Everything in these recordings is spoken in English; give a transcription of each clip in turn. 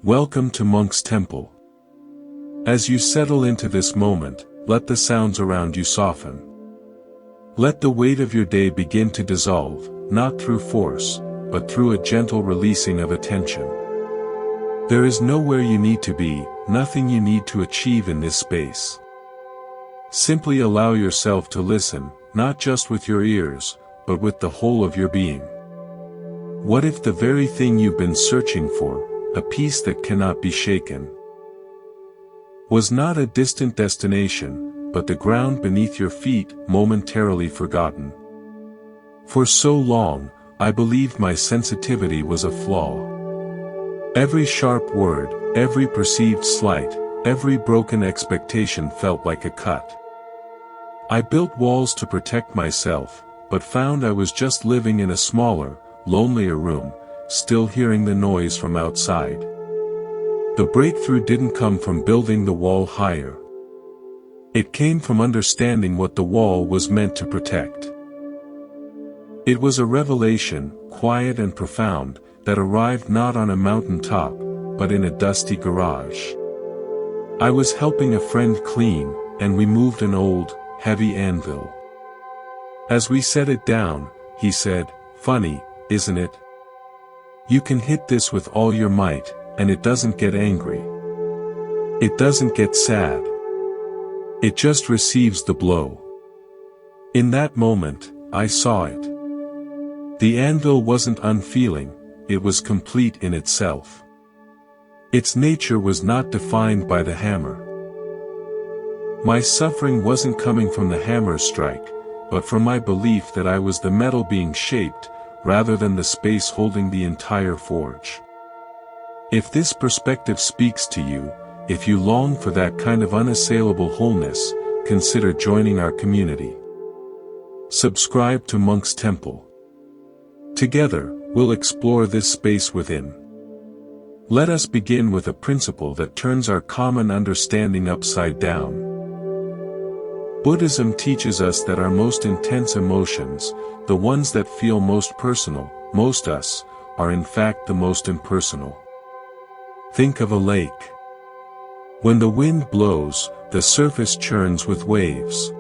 Welcome to Monk's Temple. As you settle into this moment, let the sounds around you soften. Let the weight of your day begin to dissolve, not through force, but through a gentle releasing of attention. There is nowhere you need to be, nothing you need to achieve in this space. Simply allow yourself to listen, not just with your ears, but with the whole of your being. What if the very thing you've been searching for, a peace that cannot be shaken, was not a distant destination, but the ground beneath your feet, momentarily forgotten? For so long, I believed my sensitivity was a flaw. Every sharp word, every perceived slight, every broken expectation felt like a cut. I built walls to protect myself, but found I was just living in a smaller, lonelier room, still hearing the noise from outside. The breakthrough didn't come from building the wall higher. It came from understanding what the wall was meant to protect. It was a revelation, quiet and profound, that arrived not on a mountaintop, but in a dusty garage. I was helping a friend clean, and we moved an old, heavy anvil. As we set it down, he said, "Funny, isn't it? You can hit this with all your might, and it doesn't get angry. It doesn't get sad. It just receives the blow." In that moment, I saw it. The anvil wasn't unfeeling, it was complete in itself. Its nature was not defined by the hammer. My suffering wasn't coming from the hammer's strike, but from my belief that I was the metal being shaped, rather than the space holding the entire forge. If this perspective speaks to you, if you long for that kind of unassailable wholeness, consider joining our community. Subscribe to Monk's Temple. Together, we'll explore this space within. Let us begin with a principle that turns our common understanding upside down. Buddhism teaches us that our most intense emotions, the ones that feel most personal, most us, are in fact the most impersonal. Think of a lake. When the wind blows, the surface churns with waves.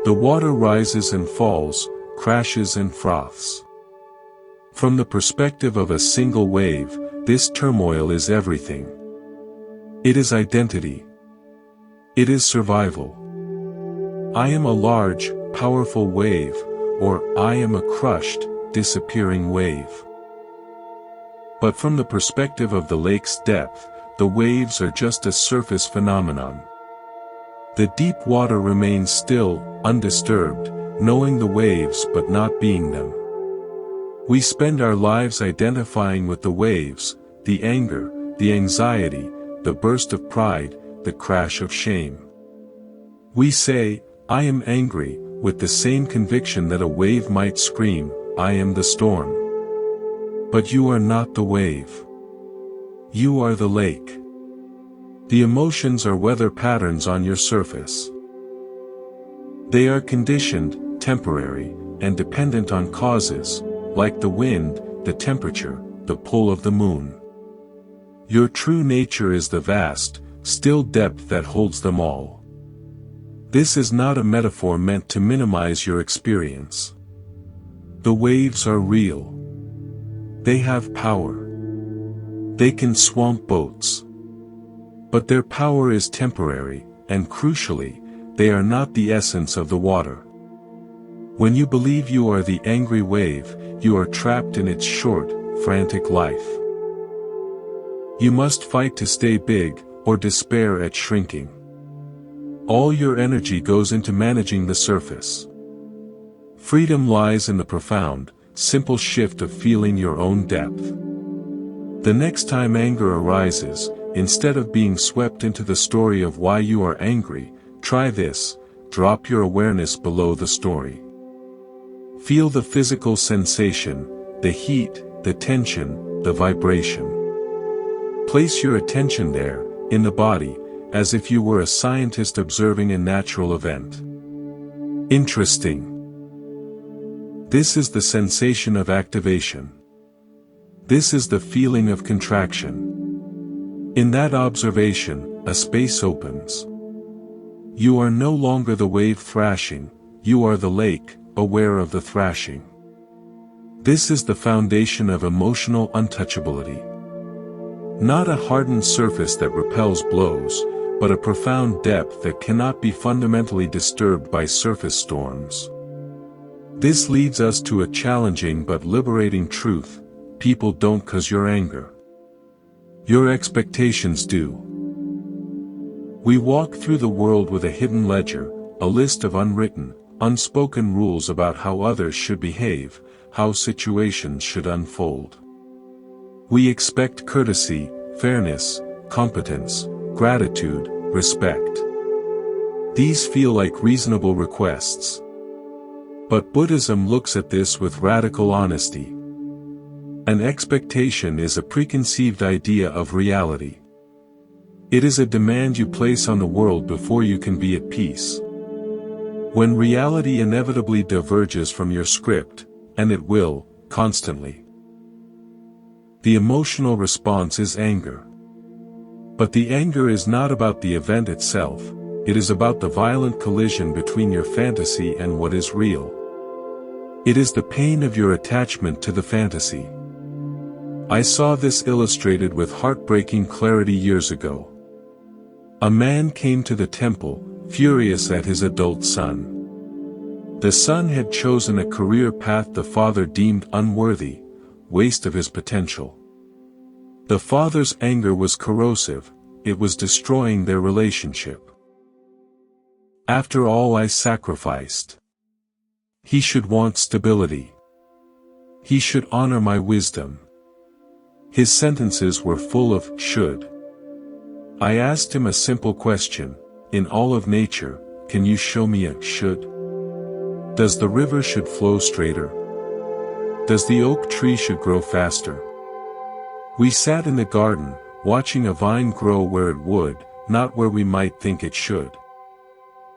The water rises and falls, crashes and froths. From the perspective of a single wave, this turmoil is everything. It is identity. It is survival. I am a large, powerful wave, or I am a crushed, disappearing wave. But from the perspective of the lake's depth, the waves are just a surface phenomenon. The deep water remains still, undisturbed, knowing the waves but not being them. We spend our lives identifying with the waves, the anger, the anxiety, the burst of pride, the crash of shame. We say, "I am angry," with the same conviction that a wave might scream, "I am the storm." But you are not the wave. You are the lake. The emotions are weather patterns on your surface. They are conditioned, temporary, and dependent on causes, like the wind, the temperature, the pull of the moon. Your true nature is the vast, still depth that holds them all. This is not a metaphor meant to minimize your experience. The waves are real. They have power. They can swamp boats. But their power is temporary, and crucially, they are not the essence of the water. When you believe you are the angry wave, you are trapped in its short, frantic life. You must fight to stay big, or despair at shrinking. All your energy goes into managing the surface. Freedom lies in the profound, simple shift of feeling your own depth. The next time anger arises, instead of being swept into the story of why you are angry, try this: drop your awareness below the story. Feel the physical sensation, the heat, the tension, the vibration. Place your attention there, in the body, as if you were a scientist observing a natural event. Interesting. This is the sensation of activation. This is the feeling of contraction. In that observation, a space opens. You are no longer the wave thrashing, you are the lake, aware of the thrashing. This is the foundation of emotional untouchability. Not a hardened surface that repels blows, but a profound depth that cannot be fundamentally disturbed by surface storms. This leads us to a challenging but liberating truth: people don't cause your anger. Your expectations do. We walk through the world with a hidden ledger, a list of unwritten, unspoken rules about how others should behave, how situations should unfold. We expect courtesy, fairness, competence, gratitude, respect. These feel like reasonable requests. But Buddhism looks at this with radical honesty. An expectation is a preconceived idea of reality. It is a demand you place on the world before you can be at peace. When reality inevitably diverges from your script, and it will, constantly, the emotional response is anger. But the anger is not about the event itself, it is about the violent collision between your fantasy and what is real. It is the pain of your attachment to the fantasy. I saw this illustrated with heartbreaking clarity years ago. A man came to the temple, furious at his adult son. The son had chosen a career path the father deemed unworthy, waste of his potential. The father's anger was corrosive, it was destroying their relationship. After all I sacrificed. He should want stability. He should honor my wisdom. His sentences were full of should. I asked him a simple question: in all of nature, can you show me a should? Does the river should flow straighter? Does the oak tree should grow faster? We sat in the garden, watching a vine grow where it would, not where we might think it should.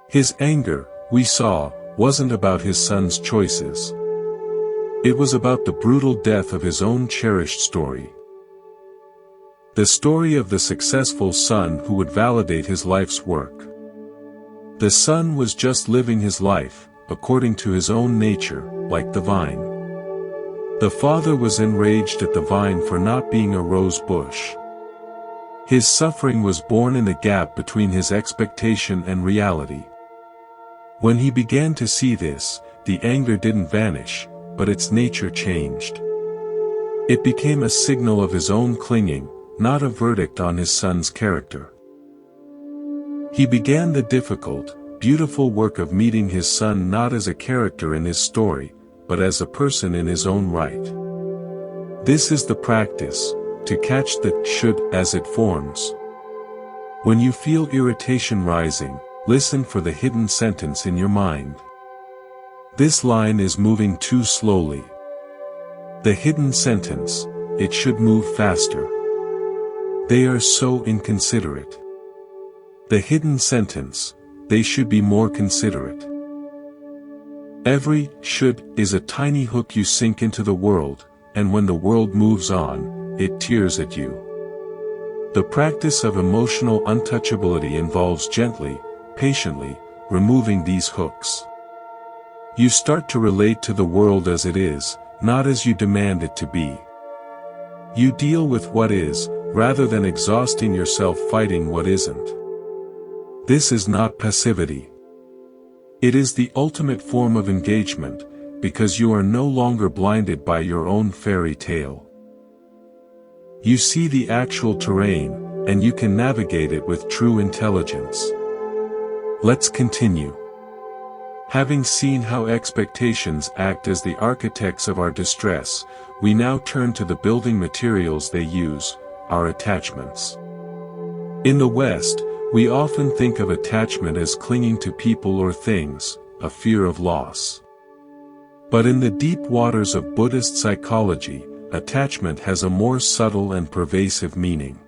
His anger, we saw, wasn't about his son's choices. It was about the brutal death of his own cherished story. The story of the successful son who would validate his life's work. The son was just living his life, according to his own nature, like the vine. The father was enraged at the vine for not being a rose bush. His suffering was born in the gap between his expectation and reality. When he began to see this, the anger didn't vanish, but its nature changed. It became a signal of his own clinging, not a verdict on his son's character. He began the difficult, beautiful work of meeting his son not as a character in his story, but as a person in his own right. This is the practice, to catch the should as it forms. When you feel irritation rising, listen for the hidden sentence in your mind. This line is moving too slowly. The hidden sentence: it should move faster. They are so inconsiderate. The hidden sentence: they should be more considerate. Every should is a tiny hook you sink into the world, and when the world moves on, it tears at you. The practice of emotional untouchability involves gently, patiently, removing these hooks. You start to relate to the world as it is, not as you demand it to be. You deal with what is, rather than exhausting yourself fighting what isn't. This is not passivity. It is the ultimate form of engagement, because you are no longer blinded by your own fairy tale. You see the actual terrain, and you can navigate it with true intelligence. Let's continue. Having seen how expectations act as the architects of our distress, we now turn to the building materials they use, our attachments. In the West, we often think of attachment as clinging to people or things, a fear of loss. But in the deep waters of Buddhist psychology, attachment has a more subtle and pervasive meaning.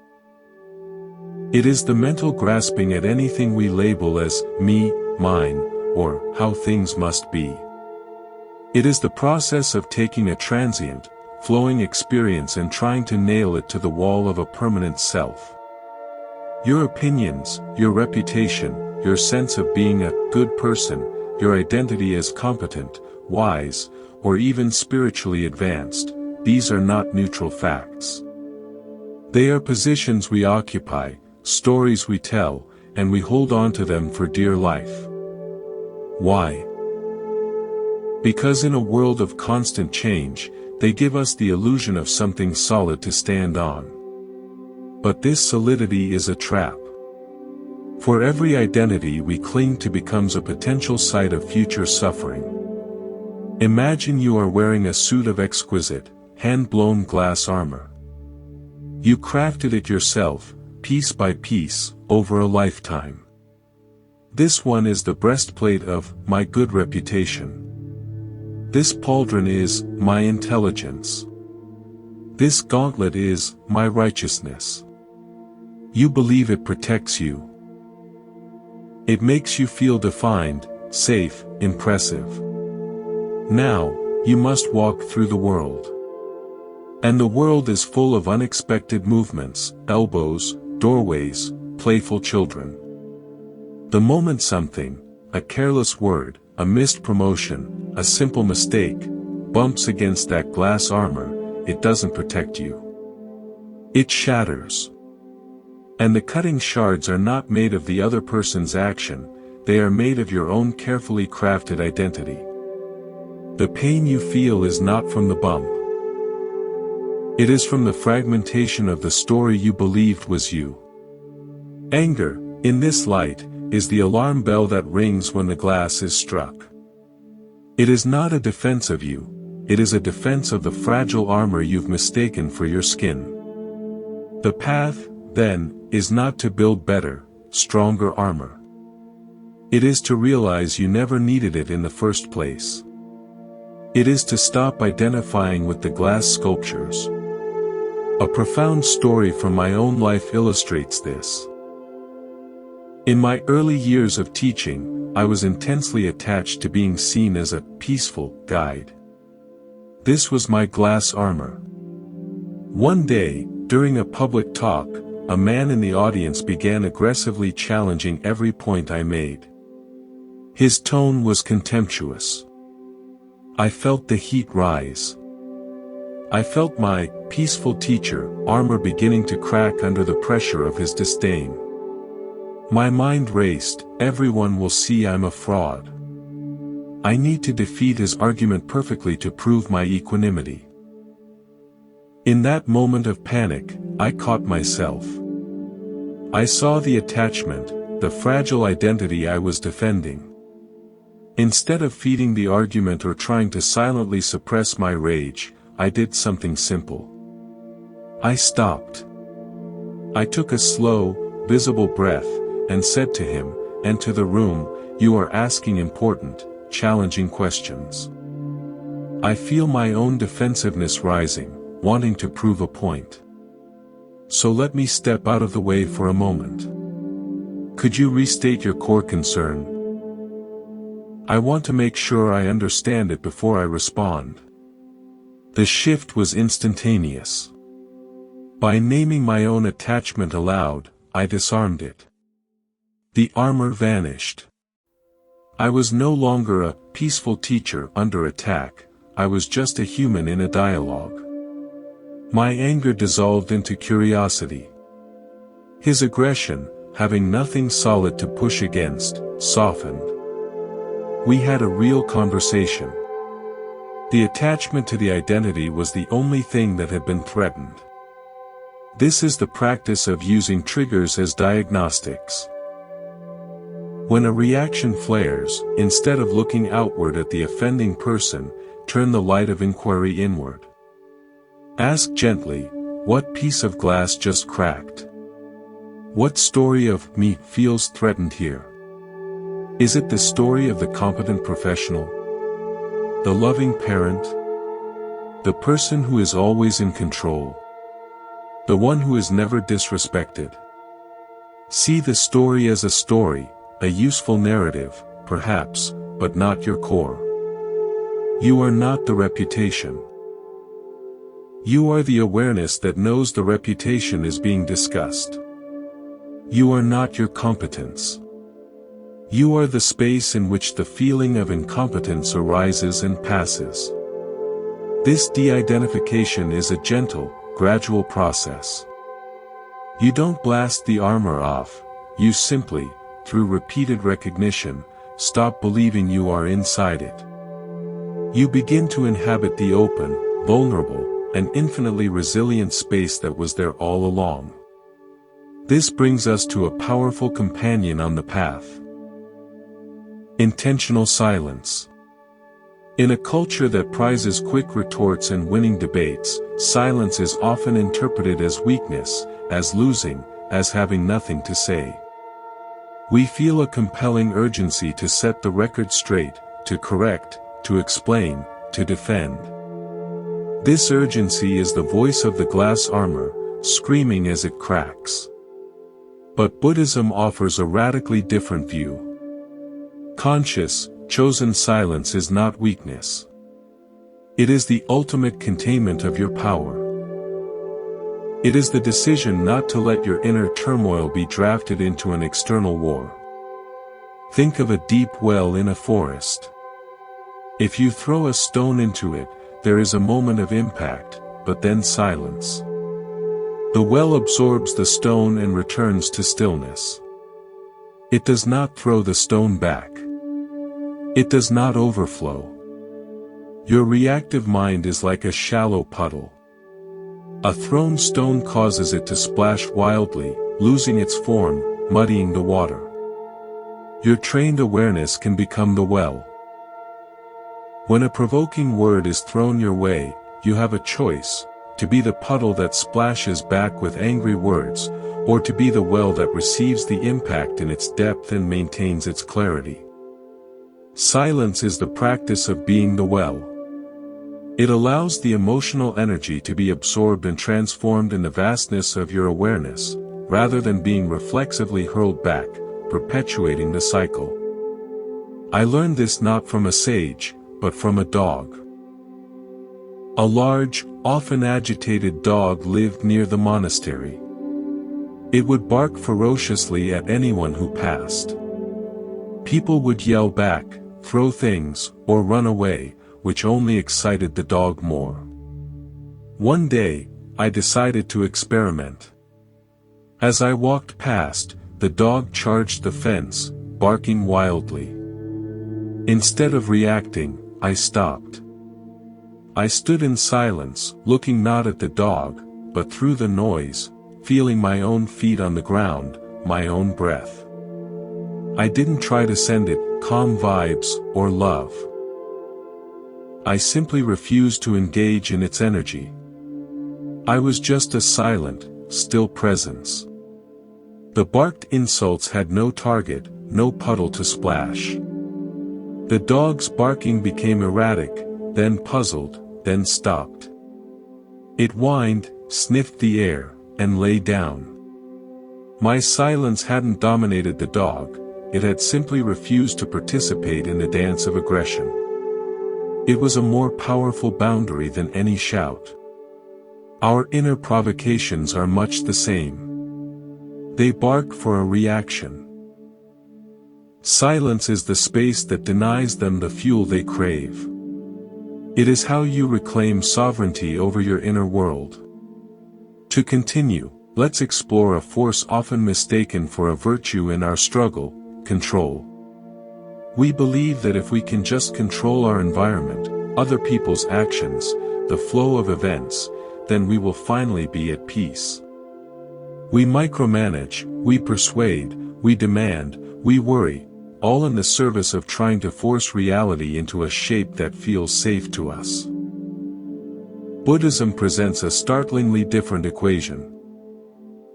It is the mental grasping at anything we label as me, mine, or how things must be. It is the process of taking a transient, flowing experience and trying to nail it to the wall of a permanent self. Your opinions, your reputation, your sense of being a good person, your identity as competent, wise, or even spiritually advanced, these are not neutral facts. They are positions we occupy, stories we tell, and we hold on to them for dear life. Why? Because in a world of constant change, they give us the illusion of something solid to stand on. But this solidity is a trap. For every identity we cling to becomes a potential site of future suffering. Imagine you are wearing a suit of exquisite, hand-blown glass armor. You crafted it yourself, piece by piece, over a lifetime. This one is the breastplate of my good reputation. This pauldron is my intelligence. This gauntlet is my righteousness. You believe it protects you. It makes you feel defined, safe, impressive. Now, you must walk through the world. And the world is full of unexpected movements, elbows, doorways, playful children. The moment something, a careless word, a missed promotion, a simple mistake, bumps against that glass armor, it doesn't protect you. It shatters. And the cutting shards are not made of the other person's action, they are made of your own carefully crafted identity. The pain you feel is not from the bump. It is from the fragmentation of the story you believed was you. Anger, in this light, is the alarm bell that rings when the glass is struck. It is not a defense of you, it is a defense of the fragile armor you've mistaken for your skin. The path, then, is not to build better, stronger armor. It is to realize you never needed it in the first place. It is to stop identifying with the glass sculptures. A profound story from my own life illustrates this. In my early years of teaching, I was intensely attached to being seen as a peaceful guide. This was my glass armor. One day, during a public talk, a man in the audience began aggressively challenging every point I made. His tone was contemptuous. I felt the heat rise. I felt my peaceful teacher armor beginning to crack under the pressure of his disdain. My mind raced, everyone will see I'm a fraud. I need to defeat his argument perfectly to prove my equanimity. In that moment of panic, I caught myself. I saw the attachment, the fragile identity I was defending. Instead of feeding the argument or trying to silently suppress my rage, I did something simple. I stopped. I took a slow, visible breath, and said to him, and to the room, you are asking important, challenging questions. I feel my own defensiveness rising, wanting to prove a point. So let me step out of the way for a moment. Could you restate your core concern? I want to make sure I understand it before I respond. The shift was instantaneous. By naming my own attachment aloud, I disarmed it. The armor vanished. I was no longer a peaceful teacher under attack, I was just a human in a dialogue. My anger dissolved into curiosity. His aggression, having nothing solid to push against, softened. We had a real conversation. The attachment to the identity was the only thing that had been threatened. This is the practice of using triggers as diagnostics. When a reaction flares, instead of looking outward at the offending person, turn the light of inquiry inward. Ask gently, what piece of glass just cracked? What story of me feels threatened here? Is it the story of the competent professional? The loving parent? The person who is always in control? The one who is never disrespected? See the story as a story, a useful narrative, perhaps, but not your core. You are not the reputation. You are the awareness that knows the reputation is being discussed. You are not your competence. You are the space in which the feeling of incompetence arises and passes. This de-identification is a gentle, gradual process. You don't blast the armor off, you simply, through repeated recognition, stop believing you are inside it. You begin to inhabit the open, vulnerable, and infinitely resilient space that was there all along. This brings us to a powerful companion on the path. Intentional silence. In a culture that prizes quick retorts and winning debates, silence is often interpreted as weakness, as losing, as having nothing to say. We feel a compelling urgency to set the record straight, to correct, to explain, to defend. This urgency is the voice of the glass armor, screaming as it cracks. But Buddhism offers a radically different view. Conscious, chosen silence is not weakness. It is the ultimate containment of your power. It is the decision not to let your inner turmoil be drafted into an external war. Think of a deep well in a forest. If you throw a stone into it, there is a moment of impact, but then silence. The well absorbs the stone and returns to stillness. It does not throw the stone back. It does not overflow. Your reactive mind is like a shallow puddle. A thrown stone causes it to splash wildly, losing its form, muddying the water. Your trained awareness can become the well. When a provoking word is thrown your way, you have a choice, to be the puddle that splashes back with angry words, or to be the well that receives the impact in its depth and maintains its clarity. Silence is the practice of being the well. It allows the emotional energy to be absorbed and transformed in the vastness of your awareness, rather than being reflexively hurled back, perpetuating the cycle. I learned this not from a sage, but from a dog. A large, often agitated dog lived near the monastery. It would bark ferociously at anyone who passed. People would yell back, throw things, or run away, which only excited the dog more. One day, I decided to experiment. As I walked past, the dog charged the fence, barking wildly. Instead of reacting, I stopped. I stood in silence, looking not at the dog, but through the noise, feeling my own feet on the ground, my own breath. I didn't try to send it calm vibes or love. I simply refused to engage in its energy. I was just a silent, still presence. The barked insults had no target, no puddle to splash. The dog's barking became erratic, then puzzled, then stopped. It whined, sniffed the air, and lay down. My silence hadn't dominated the dog, it had simply refused to participate in the dance of aggression. It was a more powerful boundary than any shout. Our inner provocations are much the same. They bark for a reaction. Silence is the space that denies them the fuel they crave. It is how you reclaim sovereignty over your inner world. To continue, let's explore a force often mistaken for a virtue in our struggle: control. We believe that if we can just control our environment, other people's actions, the flow of events, then we will finally be at peace. We micromanage, we persuade, we demand, we worry, all in the service of trying to force reality into a shape that feels safe to us. Buddhism presents a startlingly different equation.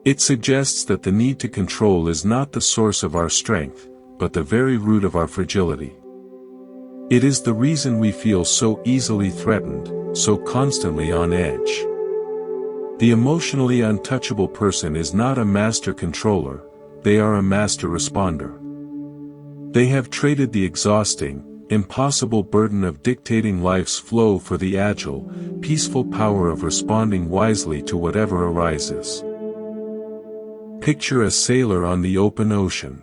It suggests that the need to control is not the source of our strength, but the very root of our fragility. It is the reason we feel so easily threatened, so constantly on edge. The emotionally untouchable person is not a master controller, they are a master responder. They have traded the exhausting, impossible burden of dictating life's flow for the agile, peaceful power of responding wisely to whatever arises. Picture a sailor on the open ocean.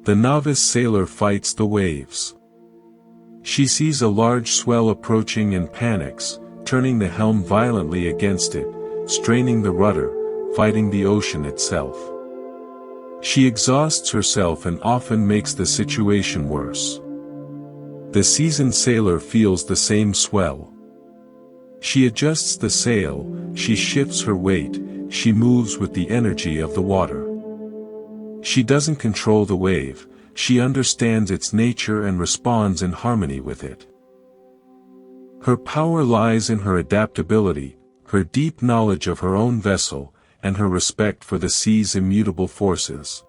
The novice sailor fights the waves. She sees a large swell approaching and panics, turning the helm violently against it, straining the rudder, fighting the ocean itself. She exhausts herself and often makes the situation worse. The seasoned sailor feels the same swell. She adjusts the sail, she shifts her weight, she moves with the energy of the water. She doesn't control the wave, she understands its nature and responds in harmony with it. Her power lies in her adaptability, her deep knowledge of her own vessel, and her respect for the sea's immutable forces.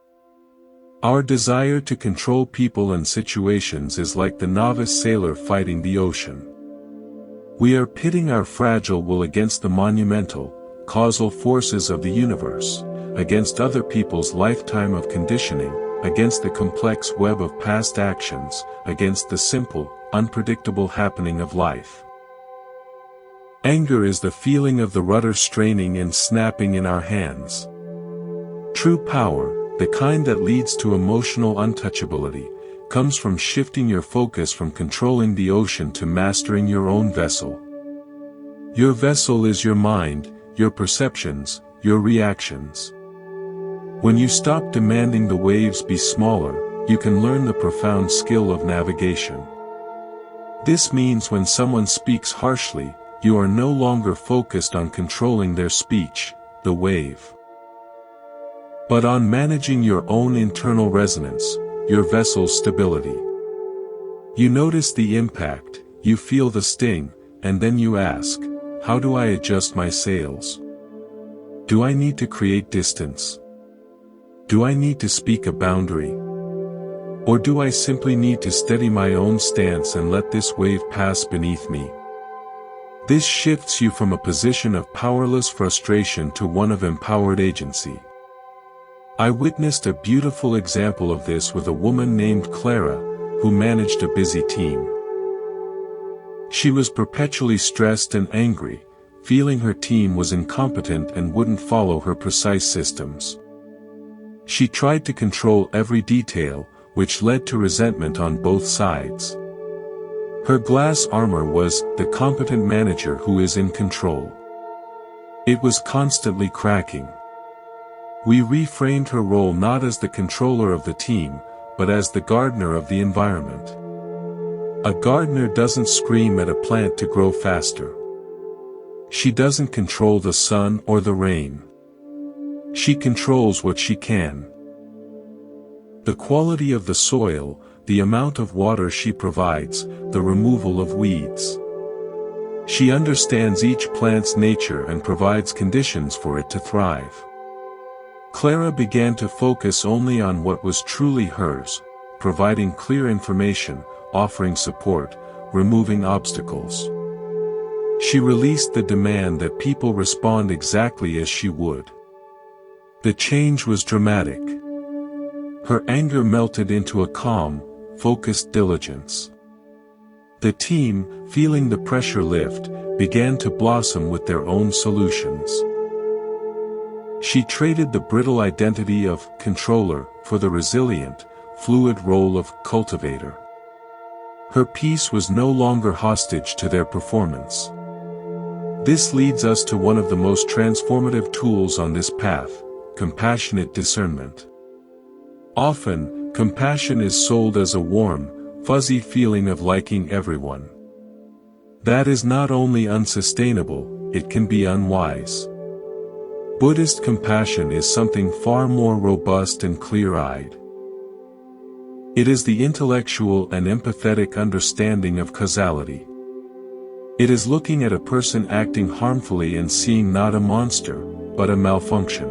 Our desire to control people and situations is like the novice sailor fighting the ocean. We are pitting our fragile will against the monumental, causal forces of the universe, against other people's lifetime of conditioning, against the complex web of past actions, against the simple, unpredictable happening of life. Anger is the feeling of the rudder straining and snapping in our hands. True power, the kind that leads to emotional untouchability, comes from shifting your focus from controlling the ocean to mastering your own vessel. Your vessel is your mind, your perceptions, your reactions. When you stop demanding the waves be smaller, you can learn the profound skill of navigation. This means when someone speaks harshly, you are no longer focused on controlling their speech, the wave, but on managing your own internal resonance, your vessel's stability. You notice the impact, you feel the sting, and then you ask, how do I adjust my sails? Do I need to create distance? Do I need to speak a boundary? Or do I simply need to steady my own stance and let this wave pass beneath me? This shifts you from a position of powerless frustration to one of empowered agency. I witnessed a beautiful example of this with a woman named Clara, who managed a busy team. She was perpetually stressed and angry, feeling her team was incompetent and wouldn't follow her precise systems. She tried to control every detail, which led to resentment on both sides. Her glass armor was the competent manager who is in control. It was constantly cracking. We reframed her role not as the controller of the team, but as the gardener of the environment. A gardener doesn't scream at a plant to grow faster. She doesn't control the sun or the rain. She controls what she can. The quality of the soil, the amount of water she provides, the removal of weeds. She understands each plant's nature and provides conditions for it to thrive. Clara began to focus only on what was truly hers, providing clear information, offering support, removing obstacles. She released the demand that people respond exactly as she would. The change was dramatic. Her anger melted into a calm, focused diligence. The team, feeling the pressure lift, began to blossom with their own solutions. She traded the brittle identity of controller for the resilient, fluid role of cultivator. Her peace was no longer hostage to their performance. This leads us to one of the most transformative tools on this path, compassionate discernment. Often, compassion is sold as a warm, fuzzy feeling of liking everyone. That is not only unsustainable, it can be unwise. Buddhist compassion is something far more robust and clear-eyed. It is the intellectual and empathetic understanding of causality. It is looking at a person acting harmfully and seeing not a monster, but a malfunction.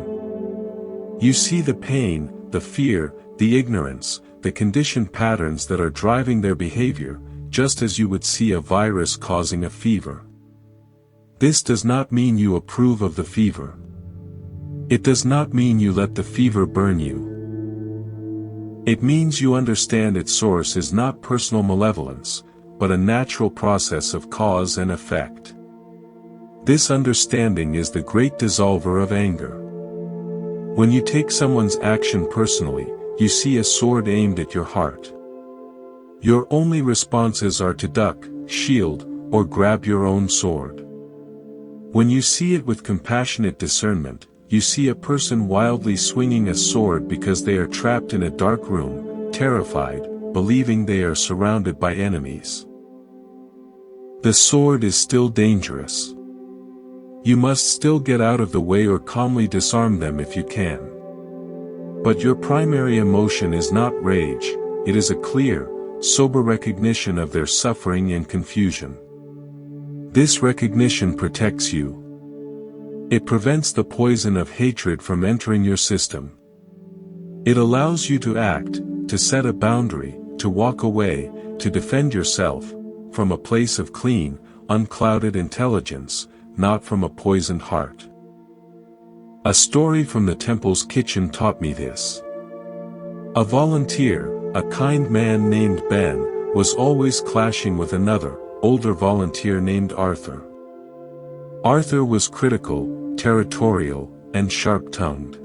You see the pain, the fear, the ignorance, the conditioned patterns that are driving their behavior, just as you would see a virus causing a fever. This does not mean you approve of the fever. It does not mean you let the fever burn you. It means you understand its source is not personal malevolence, but a natural process of cause and effect. This understanding is the great dissolver of anger. When you take someone's action personally, you see a sword aimed at your heart. Your only responses are to duck, shield, or grab your own sword. When you see it with compassionate discernment, you see a person wildly swinging a sword because they are trapped in a dark room, terrified, believing they are surrounded by enemies. The sword is still dangerous. You must still get out of the way or calmly disarm them if you can. But your primary emotion is not rage, it is a clear, sober recognition of their suffering and confusion. This recognition protects you. It prevents the poison of hatred from entering your system. It allows you to act, to set a boundary, to walk away, to defend yourself, from a place of clean, unclouded intelligence, not from a poisoned heart. A story from the temple's kitchen taught me this. A volunteer, a kind man named Ben, was always clashing with another, older volunteer named Arthur. Arthur was critical, territorial, and sharp-tongued.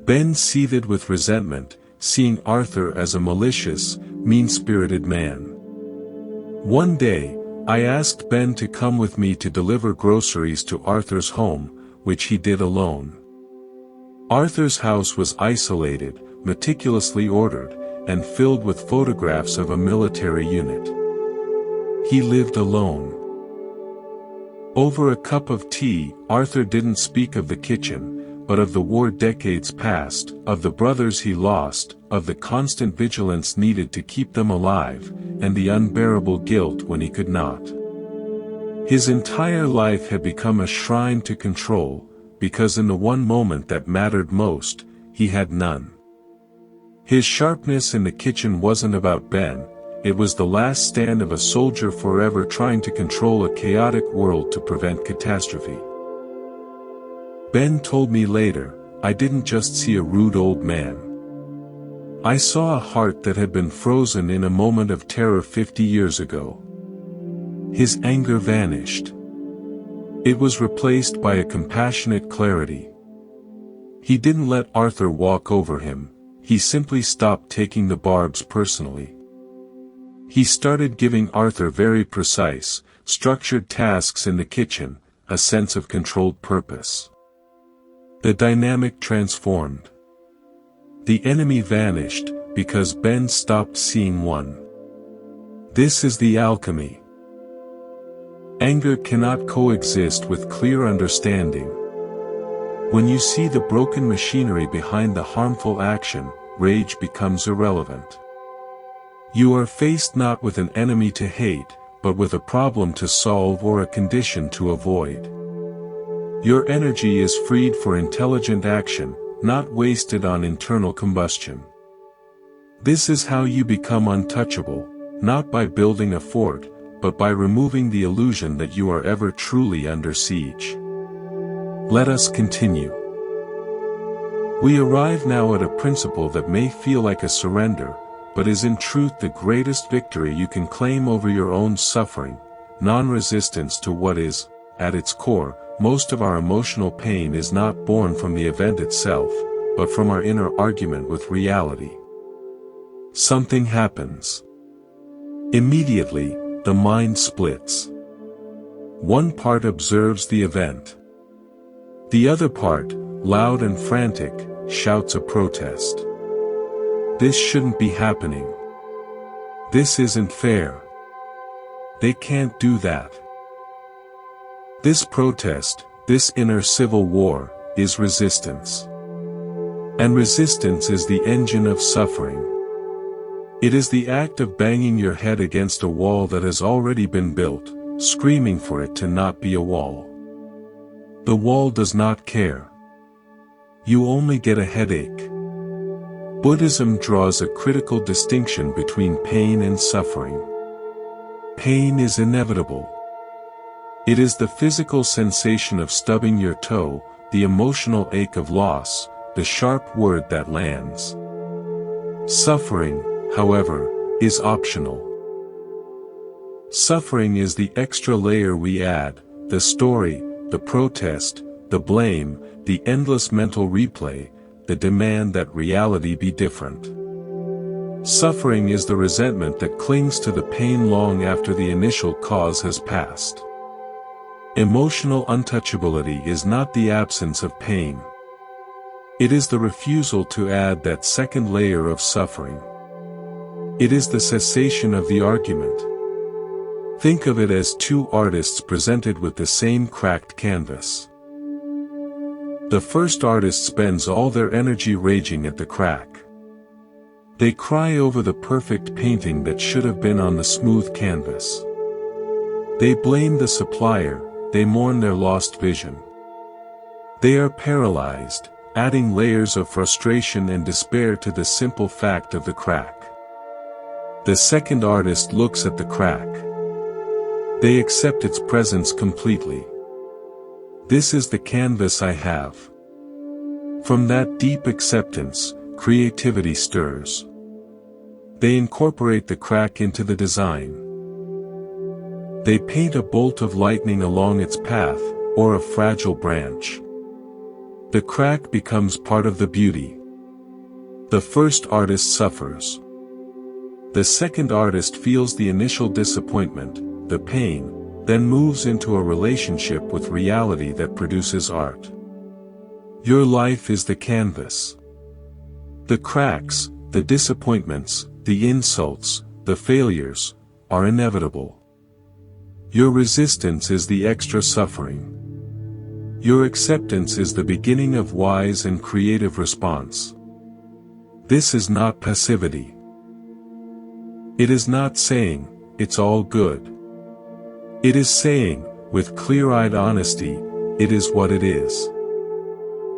Ben seethed with resentment, seeing Arthur as a malicious, mean-spirited man. One day, I asked Ben to come with me to deliver groceries to Arthur's home, which he did alone. Arthur's house was isolated, meticulously ordered, and filled with photographs of a military unit. He lived alone. Over a cup of tea, Arthur didn't speak of the kitchen, but of the war decades past, of the brothers he lost, of the constant vigilance needed to keep them alive, and the unbearable guilt when he could not. His entire life had become a shrine to control, because in the one moment that mattered most, he had none. His sharpness in the kitchen wasn't about Ben, it was the last stand of a soldier forever trying to control a chaotic world to prevent catastrophe. Ben told me later, I didn't just see a rude old man. I saw a heart that had been frozen in a moment of terror 50 years ago. His anger vanished. It was replaced by a compassionate clarity. He didn't let Arthur walk over him, he simply stopped taking the barbs personally. He started giving Arthur very precise, structured tasks in the kitchen, a sense of controlled purpose. The dynamic transformed. The enemy vanished, because Ben stopped seeing one. This is the alchemy. Anger cannot coexist with clear understanding. When you see the broken machinery behind the harmful action, rage becomes irrelevant. You are faced not with an enemy to hate, but with a problem to solve or a condition to avoid. Your energy is freed for intelligent action, not wasted on internal combustion. This is how you become untouchable, not by building a fort, but by removing the illusion that you are ever truly under siege. Let us continue. We arrive now at a principle that may feel like a surrender, but is in truth the greatest victory you can claim over your own suffering, non-resistance to what is, at its core. Most of our emotional pain is not born from the event itself, but from our inner argument with reality. Something happens. Immediately, the mind splits. One part observes the event. The other part, loud and frantic, shouts a protest. This shouldn't be happening. This isn't fair. They can't do that. This protest, this inner civil war, is resistance. And resistance is the engine of suffering. It is the act of banging your head against a wall that has already been built, screaming for it to not be a wall. The wall does not care. You only get a headache. Buddhism draws a critical distinction between pain and suffering. Pain is inevitable. It is the physical sensation of stubbing your toe, the emotional ache of loss, the sharp word that lands. Suffering, however, is optional. Suffering is the extra layer we add, the story, the protest, the blame, the endless mental replay, the demand that reality be different. Suffering is the resentment that clings to the pain long after the initial cause has passed. Emotional untouchability is not the absence of pain. It is the refusal to add that second layer of suffering. It is the cessation of the argument. Think of it as two artists presented with the same cracked canvas. The first artist spends all their energy raging at the crack. They cry over the perfect painting that should have been on the smooth canvas. They blame the supplier, they mourn their lost vision. They are paralyzed, adding layers of frustration and despair to the simple fact of the crack. The second artist looks at the crack. They accept its presence completely. This is the canvas I have. From that deep acceptance, creativity stirs. They incorporate the crack into the design. They paint a bolt of lightning along its path, or a fragile branch. The crack becomes part of the beauty. The first artist suffers. The second artist feels the initial disappointment, the pain, then moves into a relationship with reality that produces art. Your life is the canvas. The cracks, the disappointments, the insults, the failures, are inevitable. Your resistance is the extra suffering. Your acceptance is the beginning of wise and creative response. This is not passivity. It is not saying, "It's all good." It is saying, with clear-eyed honesty, "It is what it is."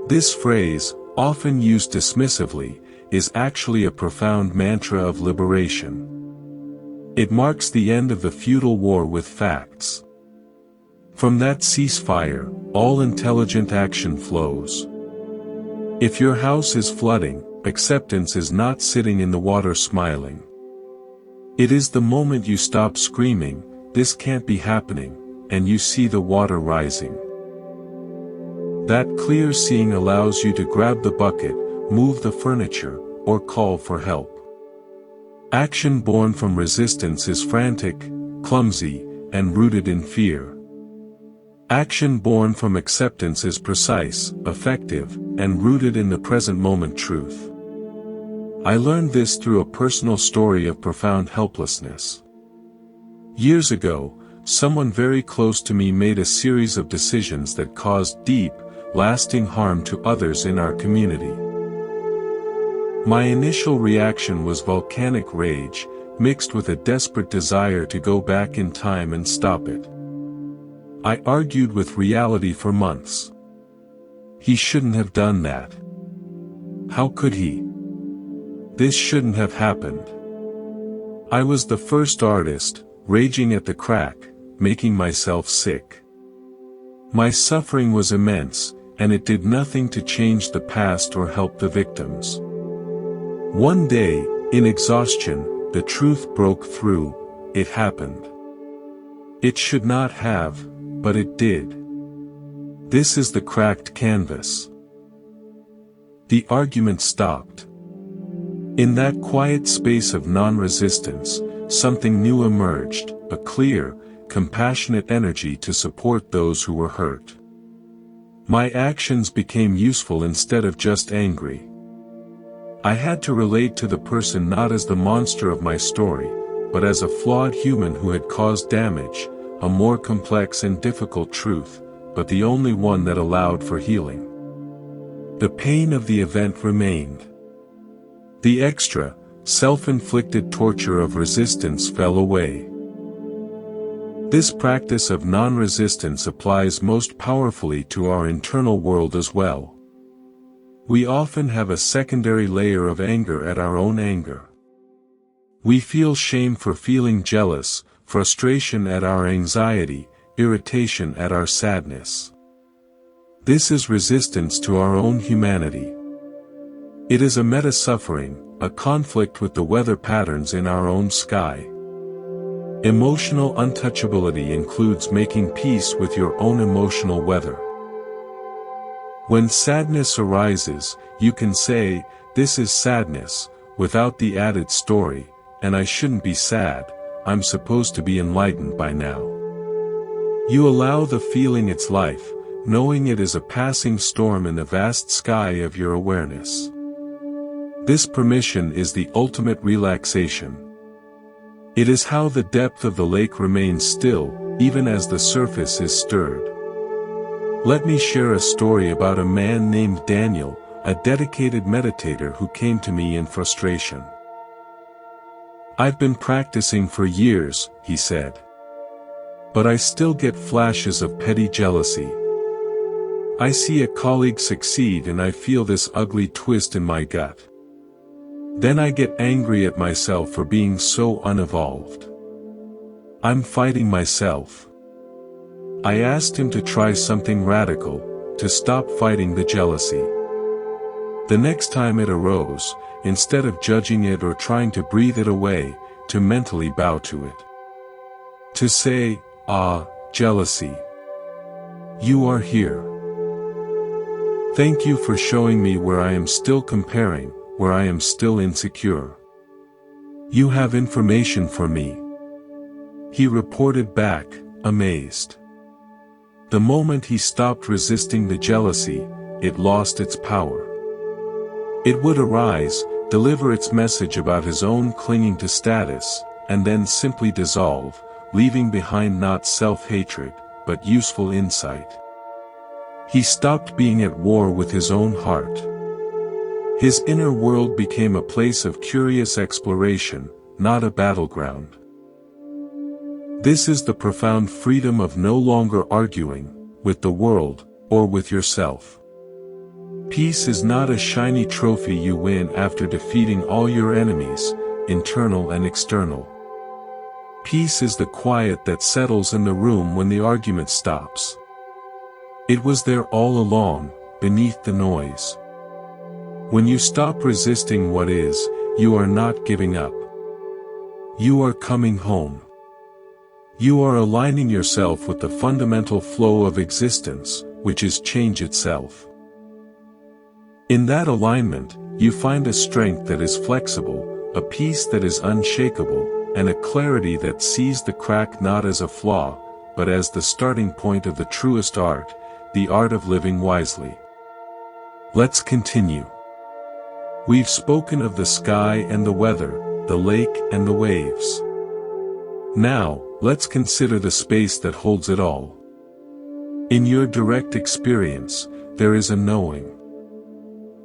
This phrase, often used dismissively, is actually a profound mantra of liberation. It marks the end of the futile war with facts. From that ceasefire, all intelligent action flows. If your house is flooding, acceptance is not sitting in the water smiling. It is the moment you stop screaming, "This can't be happening," and you see the water rising. That clear seeing allows you to grab the bucket, move the furniture, or call for help. Action born from resistance is frantic, clumsy, and rooted in fear. Action born from acceptance is precise, effective, and rooted in the present moment truth. I learned this through a personal story of profound helplessness. Years ago, someone very close to me made a series of decisions that caused deep, lasting harm to others in our community. My initial reaction was volcanic rage, mixed with a desperate desire to go back in time and stop it. I argued with reality for months. He shouldn't have done that. How could he? This shouldn't have happened. I was the first artist, raging at the crack, making myself sick. My suffering was immense, and it did nothing to change the past or help the victims. One day, in exhaustion, the truth broke through. It happened. It should not have, but it did. This is the cracked canvas. The argument stopped. In that quiet space of non-resistance, something new emerged, a clear, compassionate energy to support those who were hurt. My actions became useful instead of just angry. I had to relate to the person not as the monster of my story, but as a flawed human who had caused damage, a more complex and difficult truth, but the only one that allowed for healing. The pain of the event remained. The extra, self-inflicted torture of resistance fell away. This practice of non-resistance applies most powerfully to our internal world as well. We often have a secondary layer of anger at our own anger. We feel shame for feeling jealous, frustration at our anxiety, irritation at our sadness. This is resistance to our own humanity. It is a meta-suffering, a conflict with the weather patterns in our own sky. Emotional untouchability includes making peace with your own emotional weather. When sadness arises, you can say, "This is sadness," without the added story, "And I shouldn't be sad, I'm supposed to be enlightened by now." You allow the feeling its life, knowing it is a passing storm in the vast sky of your awareness. This permission is the ultimate relaxation. It is how the depth of the lake remains still, even as the surface is stirred. Let me share a story about a man named Daniel, a dedicated meditator who came to me in frustration. "I've been practicing for years," he said. "But I still get flashes of petty jealousy. I see a colleague succeed and I feel this ugly twist in my gut. Then I get angry at myself for being so unevolved. I'm fighting myself." I asked him to try something radical, to stop fighting the jealousy. The next time it arose, instead of judging it or trying to breathe it away, to mentally bow to it. To say, "Ah, jealousy. You are here. Thank you for showing me where I am still comparing, where I am still insecure. You have information for me." He reported back, amazed. The moment he stopped resisting the jealousy, it lost its power. It would arise, deliver its message about his own clinging to status, and then simply dissolve, leaving behind not self-hatred, but useful insight. He stopped being at war with his own heart. His inner world became a place of curious exploration, not a battleground. This is the profound freedom of no longer arguing with the world, or with yourself. Peace is not a shiny trophy you win after defeating all your enemies, internal and external. Peace is the quiet that settles in the room when the argument stops. It was there all along, beneath the noise. When you stop resisting what is, you are not giving up. You are coming home. You are aligning yourself with the fundamental flow of existence, which is change itself. In that alignment, you find a strength that is flexible, a peace that is unshakable, and a clarity that sees the crack not as a flaw, but as the starting point of the truest art, the art of living wisely. Let's continue. We've spoken of the sky and the weather, the lake and the waves. Now, let's consider the space that holds it all. In your direct experience, there is a knowing.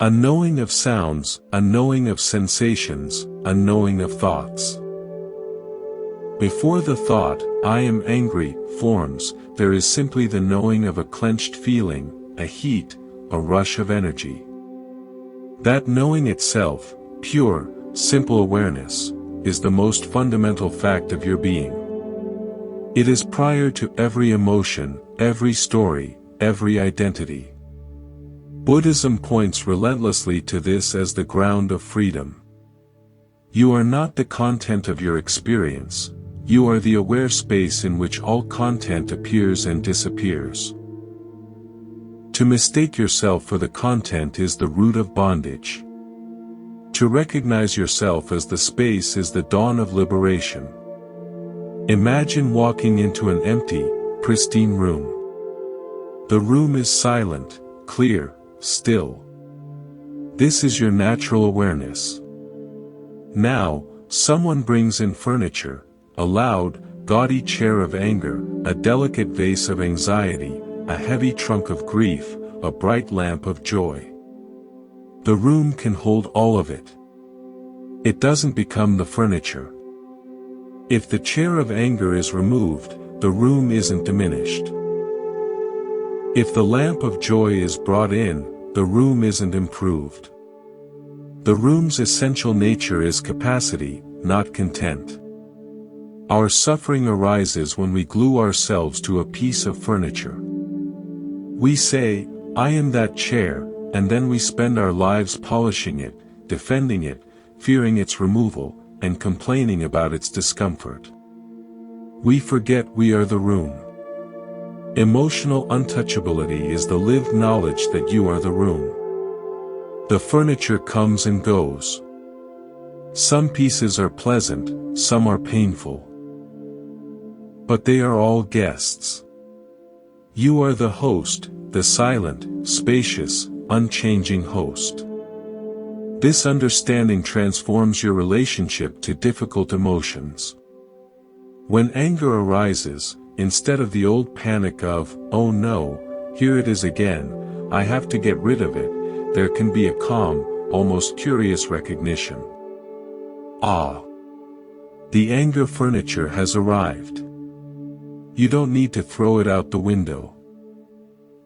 A knowing of sounds, a knowing of sensations, a knowing of thoughts. Before the thought, "I am angry," forms, there is simply the knowing of a clenched feeling, a heat, a rush of energy. That knowing itself, pure, simple awareness, is the most fundamental fact of your being. It is prior to every emotion, every story, every identity. Buddhism points relentlessly to this as the ground of freedom. You are not the content of your experience, you are the aware space in which all content appears and disappears. To mistake yourself for the content is the root of bondage. To recognize yourself as the space is the dawn of liberation. Imagine walking into an empty, pristine room. The room is silent, clear, still. This is your natural awareness. Now, someone brings in furniture, a loud, gaudy chair of anger, a delicate vase of anxiety, a heavy trunk of grief, a bright lamp of joy. The room can hold all of it. It doesn't become the furniture. If the chair of anger is removed, the room isn't diminished. If the lamp of joy is brought in, the room isn't improved. The room's essential nature is capacity, not content. Our suffering arises when we glue ourselves to a piece of furniture. We say, "I am that chair," and then we spend our lives polishing it, defending it, fearing its removal, and complaining about its discomfort. We forget we are the room. Emotional untouchability is the lived knowledge that you are the room. The furniture comes and goes. Some pieces are pleasant, some are painful. But they are all guests. You are the host, the silent, spacious, unchanging host. This understanding transforms your relationship to difficult emotions. When anger arises, instead of the old panic of, "Oh no, here it is again, I have to get rid of it," there can be a calm, almost curious recognition. Ah! The anger furniture has arrived. You don't need to throw it out the window.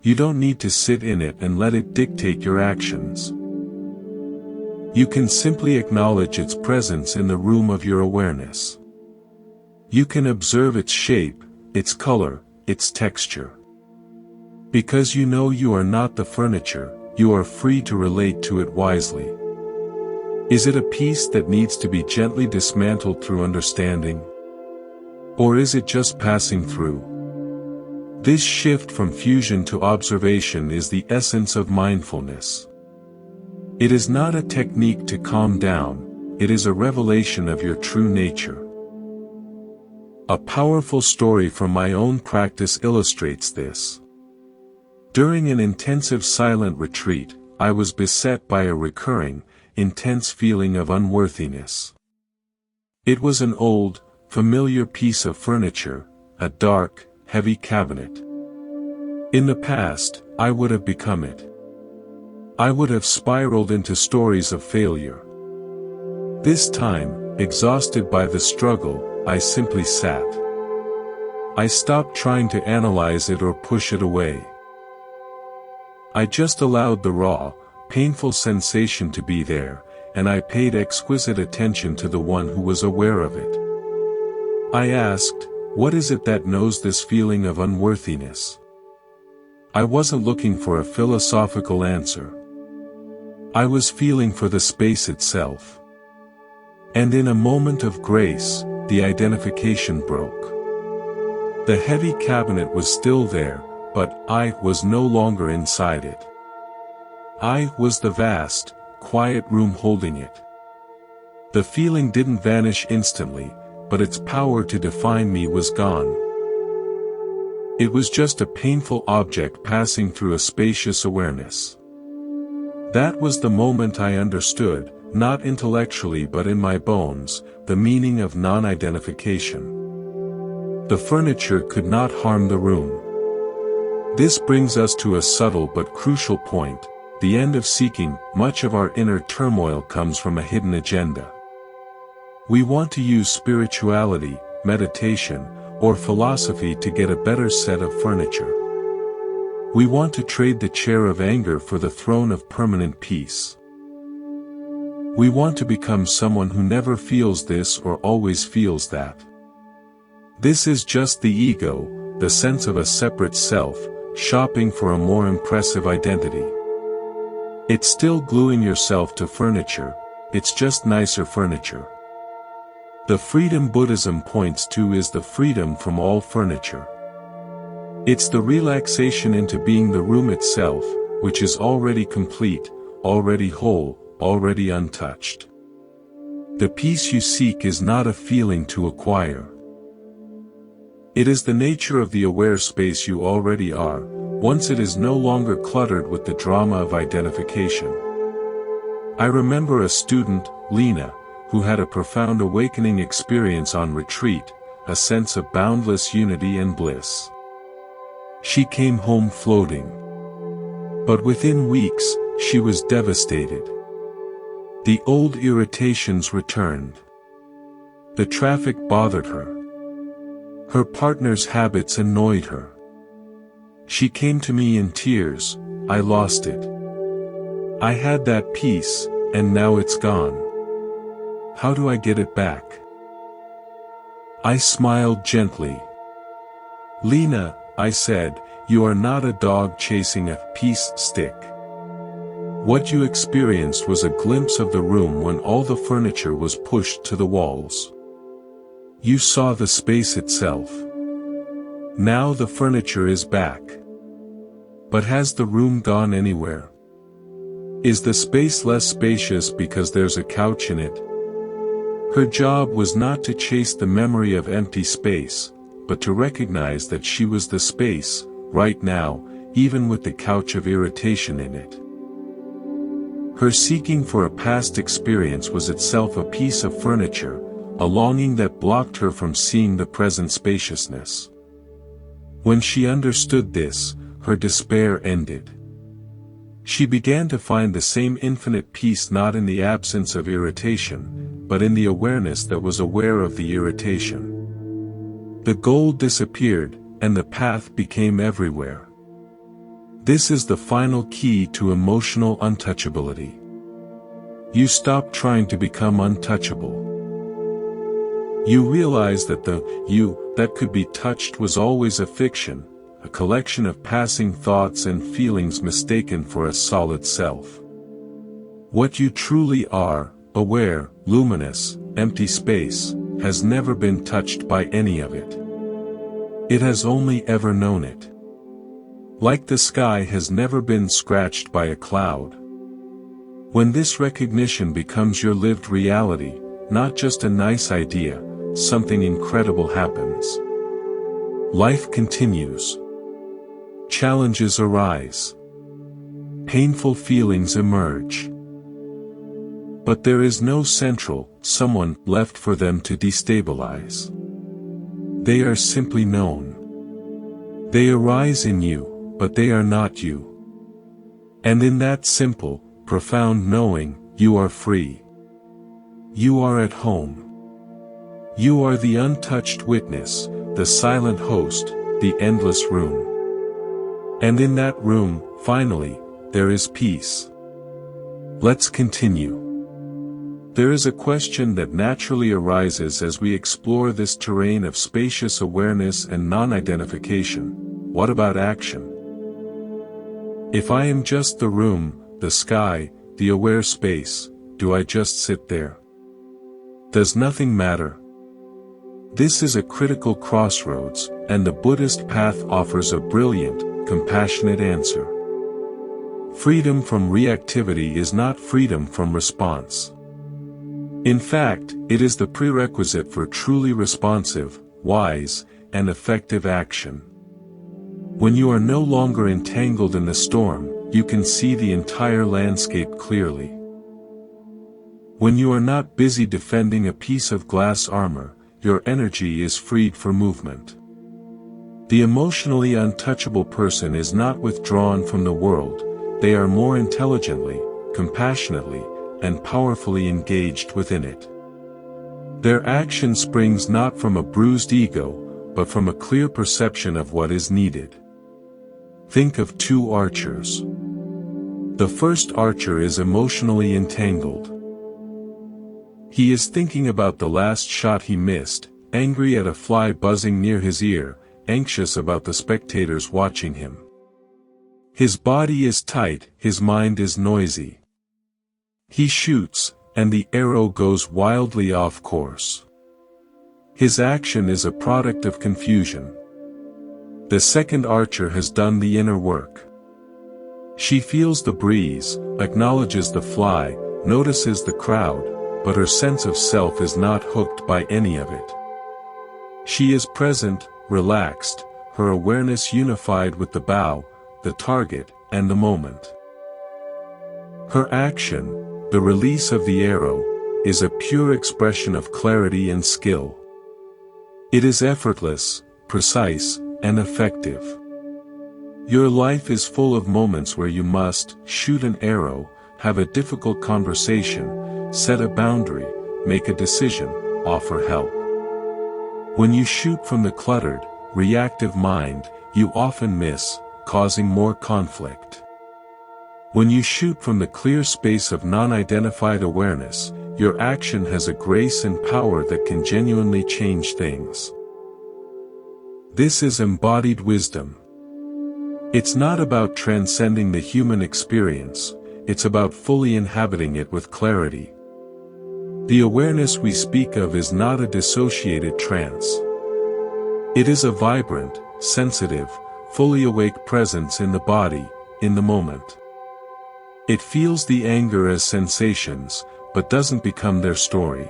You don't need to sit in it and let it dictate your actions. You can simply acknowledge its presence in the room of your awareness. You can observe its shape, its color, its texture. Because you know you are not the furniture, you are free to relate to it wisely. Is it a piece that needs to be gently dismantled through understanding? Or is it just passing through? This shift from fusion to observation is the essence of mindfulness. It is not a technique to calm down, it is a revelation of your true nature. A powerful story from my own practice illustrates this. During an intensive silent retreat, I was beset by a recurring, intense feeling of unworthiness. It was an old, familiar piece of furniture, a dark, heavy cabinet. In the past, I would have become it. I would have spiraled into stories of failure. This time, exhausted by the struggle, I simply sat. I stopped trying to analyze it or push it away. I just allowed the raw, painful sensation to be there, and I paid exquisite attention to the one who was aware of it. I asked, what is it that knows this feeling of unworthiness? I wasn't looking for a philosophical answer. I was feeling for the space itself. And in a moment of grace, the identification broke. The heavy cabinet was still there, but I was no longer inside it. I was the vast, quiet room holding it. The feeling didn't vanish instantly, but its power to define me was gone. It was just a painful object passing through a spacious awareness. That was the moment I understood, not intellectually but in my bones, the meaning of non-identification. The furniture could not harm the room. This brings us to a subtle but crucial point. The end of seeking. Much of our inner turmoil comes from a hidden agenda. We want to use spirituality, meditation, or philosophy to get a better set of furniture. We want to trade the chair of anger for the throne of permanent peace. We want to become someone who never feels this or always feels that. This is just the ego, the sense of a separate self, shopping for a more impressive identity. It's still gluing yourself to furniture, it's just nicer furniture. The freedom Buddhism points to is the freedom from all furniture. It's the relaxation into being the room itself, which is already complete, already whole, already untouched. The peace you seek is not a feeling to acquire. It is the nature of the aware space you already are, once it is no longer cluttered with the drama of identification. I remember a student, Lena, who had a profound awakening experience on retreat, a sense of boundless unity and bliss. She came home floating. But within weeks, she was devastated. The old irritations returned. The traffic bothered her. Her partner's habits annoyed her. She came to me in tears. I lost it. I had that peace, and now it's gone. How do I get it back? I smiled gently. Lena, I said, you are not a dog chasing a peace stick. What you experienced was a glimpse of the room when all the furniture was pushed to the walls. You saw the space itself. Now the furniture is back. But has the room gone anywhere? Is the space less spacious because there's a couch in it? Her job was not to chase the memory of empty space, but to recognize that she was the space, right now, even with the couch of irritation in it. Her seeking for a past experience was itself a piece of furniture, a longing that blocked her from seeing the present spaciousness. When she understood this, her despair ended. She began to find the same infinite peace not in the absence of irritation, but in the awareness that was aware of the irritation. The goal disappeared, and the path became everywhere. This is the final key to emotional untouchability. You stop trying to become untouchable. You realize that the you that could be touched was always a fiction, a collection of passing thoughts and feelings mistaken for a solid self. What you truly are, aware, luminous, empty space, has never been touched by any of it. It has only ever known it. Like the sky has never been scratched by a cloud. When this recognition becomes your lived reality, not just a nice idea, something incredible happens. Life continues. Challenges arise. Painful feelings emerge. But there is no central, someone, left for them to destabilize. They are simply known. They arise in you, but they are not you. And in that simple, profound knowing, you are free. You are at home. You are the untouched witness, the silent host, the endless room. And in that room, finally, there is peace. Let's continue. There is a question that naturally arises as we explore this terrain of spacious awareness and non-identification. What about action? If I am just the room, the sky, the aware space, do I just sit there? Does nothing matter? This is a critical crossroads, and the Buddhist path offers a brilliant, compassionate answer. Freedom from reactivity is not freedom from response. In fact, it is the prerequisite for truly responsive, wise, and effective action. When you are no longer entangled in the storm, you can see the entire landscape clearly. When you are not busy defending a piece of glass armor, your energy is freed for movement. The emotionally untouchable person is not withdrawn from the world, they are more intelligently, compassionately, and powerfully engaged within it. Their action springs not from a bruised ego, but from a clear perception of what is needed. Think of two archers. The first archer is emotionally entangled. He is thinking about the last shot he missed, angry at a fly buzzing near his ear, anxious about the spectators watching him. His body is tight, his mind is noisy. He shoots, and the arrow goes wildly off course. His action is a product of confusion. The second archer has done the inner work. She feels the breeze, acknowledges the fly, notices the crowd, but her sense of self is not hooked by any of it. She is present, relaxed, her awareness unified with the bow, the target, and the moment. Her action, the release of the arrow, is a pure expression of clarity and skill. It is effortless, precise, and effective. Your life is full of moments where you must shoot an arrow, have a difficult conversation, set a boundary, make a decision, offer help. When you shoot from the cluttered, reactive mind, you often miss, causing more conflict. When you shoot from the clear space of non-identified awareness, your action has a grace and power that can genuinely change things. This is embodied wisdom. It's not about transcending the human experience, it's about fully inhabiting it with clarity. The awareness we speak of is not a dissociated trance. It is a vibrant, sensitive, fully awake presence in the body, in the moment. It feels the anger as sensations, but doesn't become their story.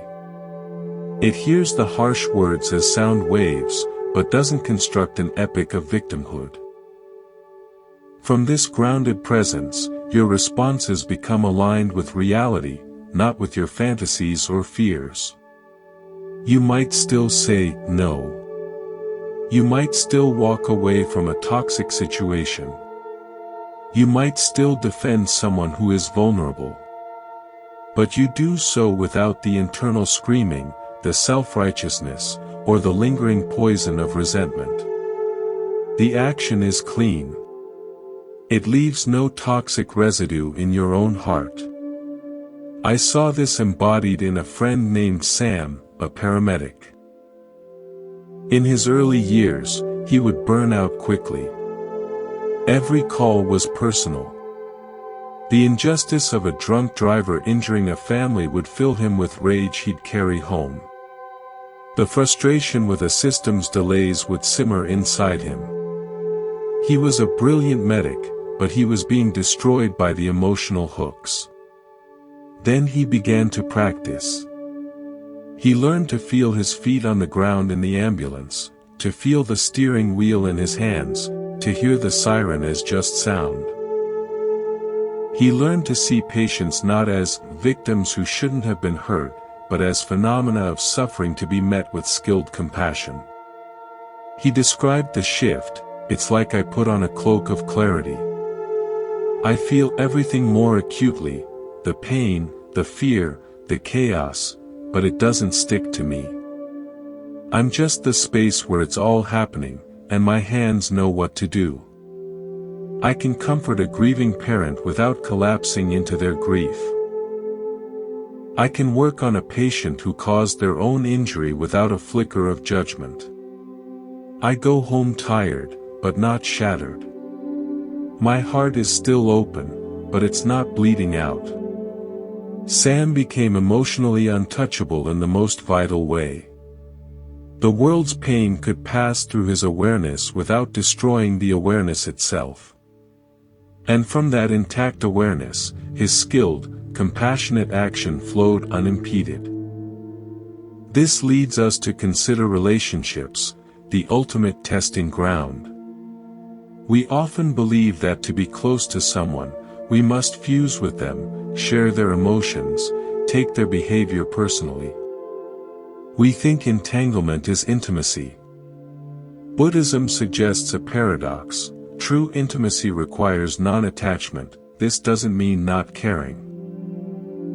It hears the harsh words as sound waves, but doesn't construct an epic of victimhood. From this grounded presence, your responses become aligned with reality, not with your fantasies or fears. You might still say no. You might still walk away from a toxic situation. You might still defend someone who is vulnerable. But you do so without the internal screaming, the self-righteousness, or the lingering poison of resentment. The action is clean. It leaves no toxic residue in your own heart. I saw this embodied in a friend named Sam, a paramedic. In his early years, he would burn out quickly. Every call was personal. The injustice of a drunk driver injuring a family would fill him with rage he'd carry home. The frustration with a system's delays would simmer inside him. He was a brilliant medic, but he was being destroyed by the emotional hooks. Then he began to practice. He learned to feel his feet on the ground in the ambulance, to feel the steering wheel in his hands, to hear the siren as just sound. He learned to see patients not as victims who shouldn't have been hurt, but as phenomena of suffering to be met with skilled compassion. He described the shift, "It's like I put on a cloak of clarity. I feel everything more acutely, the pain, the fear, the chaos, but it doesn't stick to me. I'm just the space where it's all happening, and my hands know what to do. I can comfort a grieving parent without collapsing into their grief. I can work on a patient who caused their own injury without a flicker of judgment. I go home tired, but not shattered. My heart is still open, but it's not bleeding out." Sam became emotionally untouchable in the most vital way. The world's pain could pass through his awareness without destroying the awareness itself. And from that intact awareness, his skilled, compassionate action flowed unimpeded. This leads us to consider relationships, the ultimate testing ground. We often believe that to be close to someone, we must fuse with them, share their emotions, take their behavior personally. We think entanglement is intimacy. Buddhism suggests a paradox. True intimacy requires non-attachment. This doesn't mean not caring.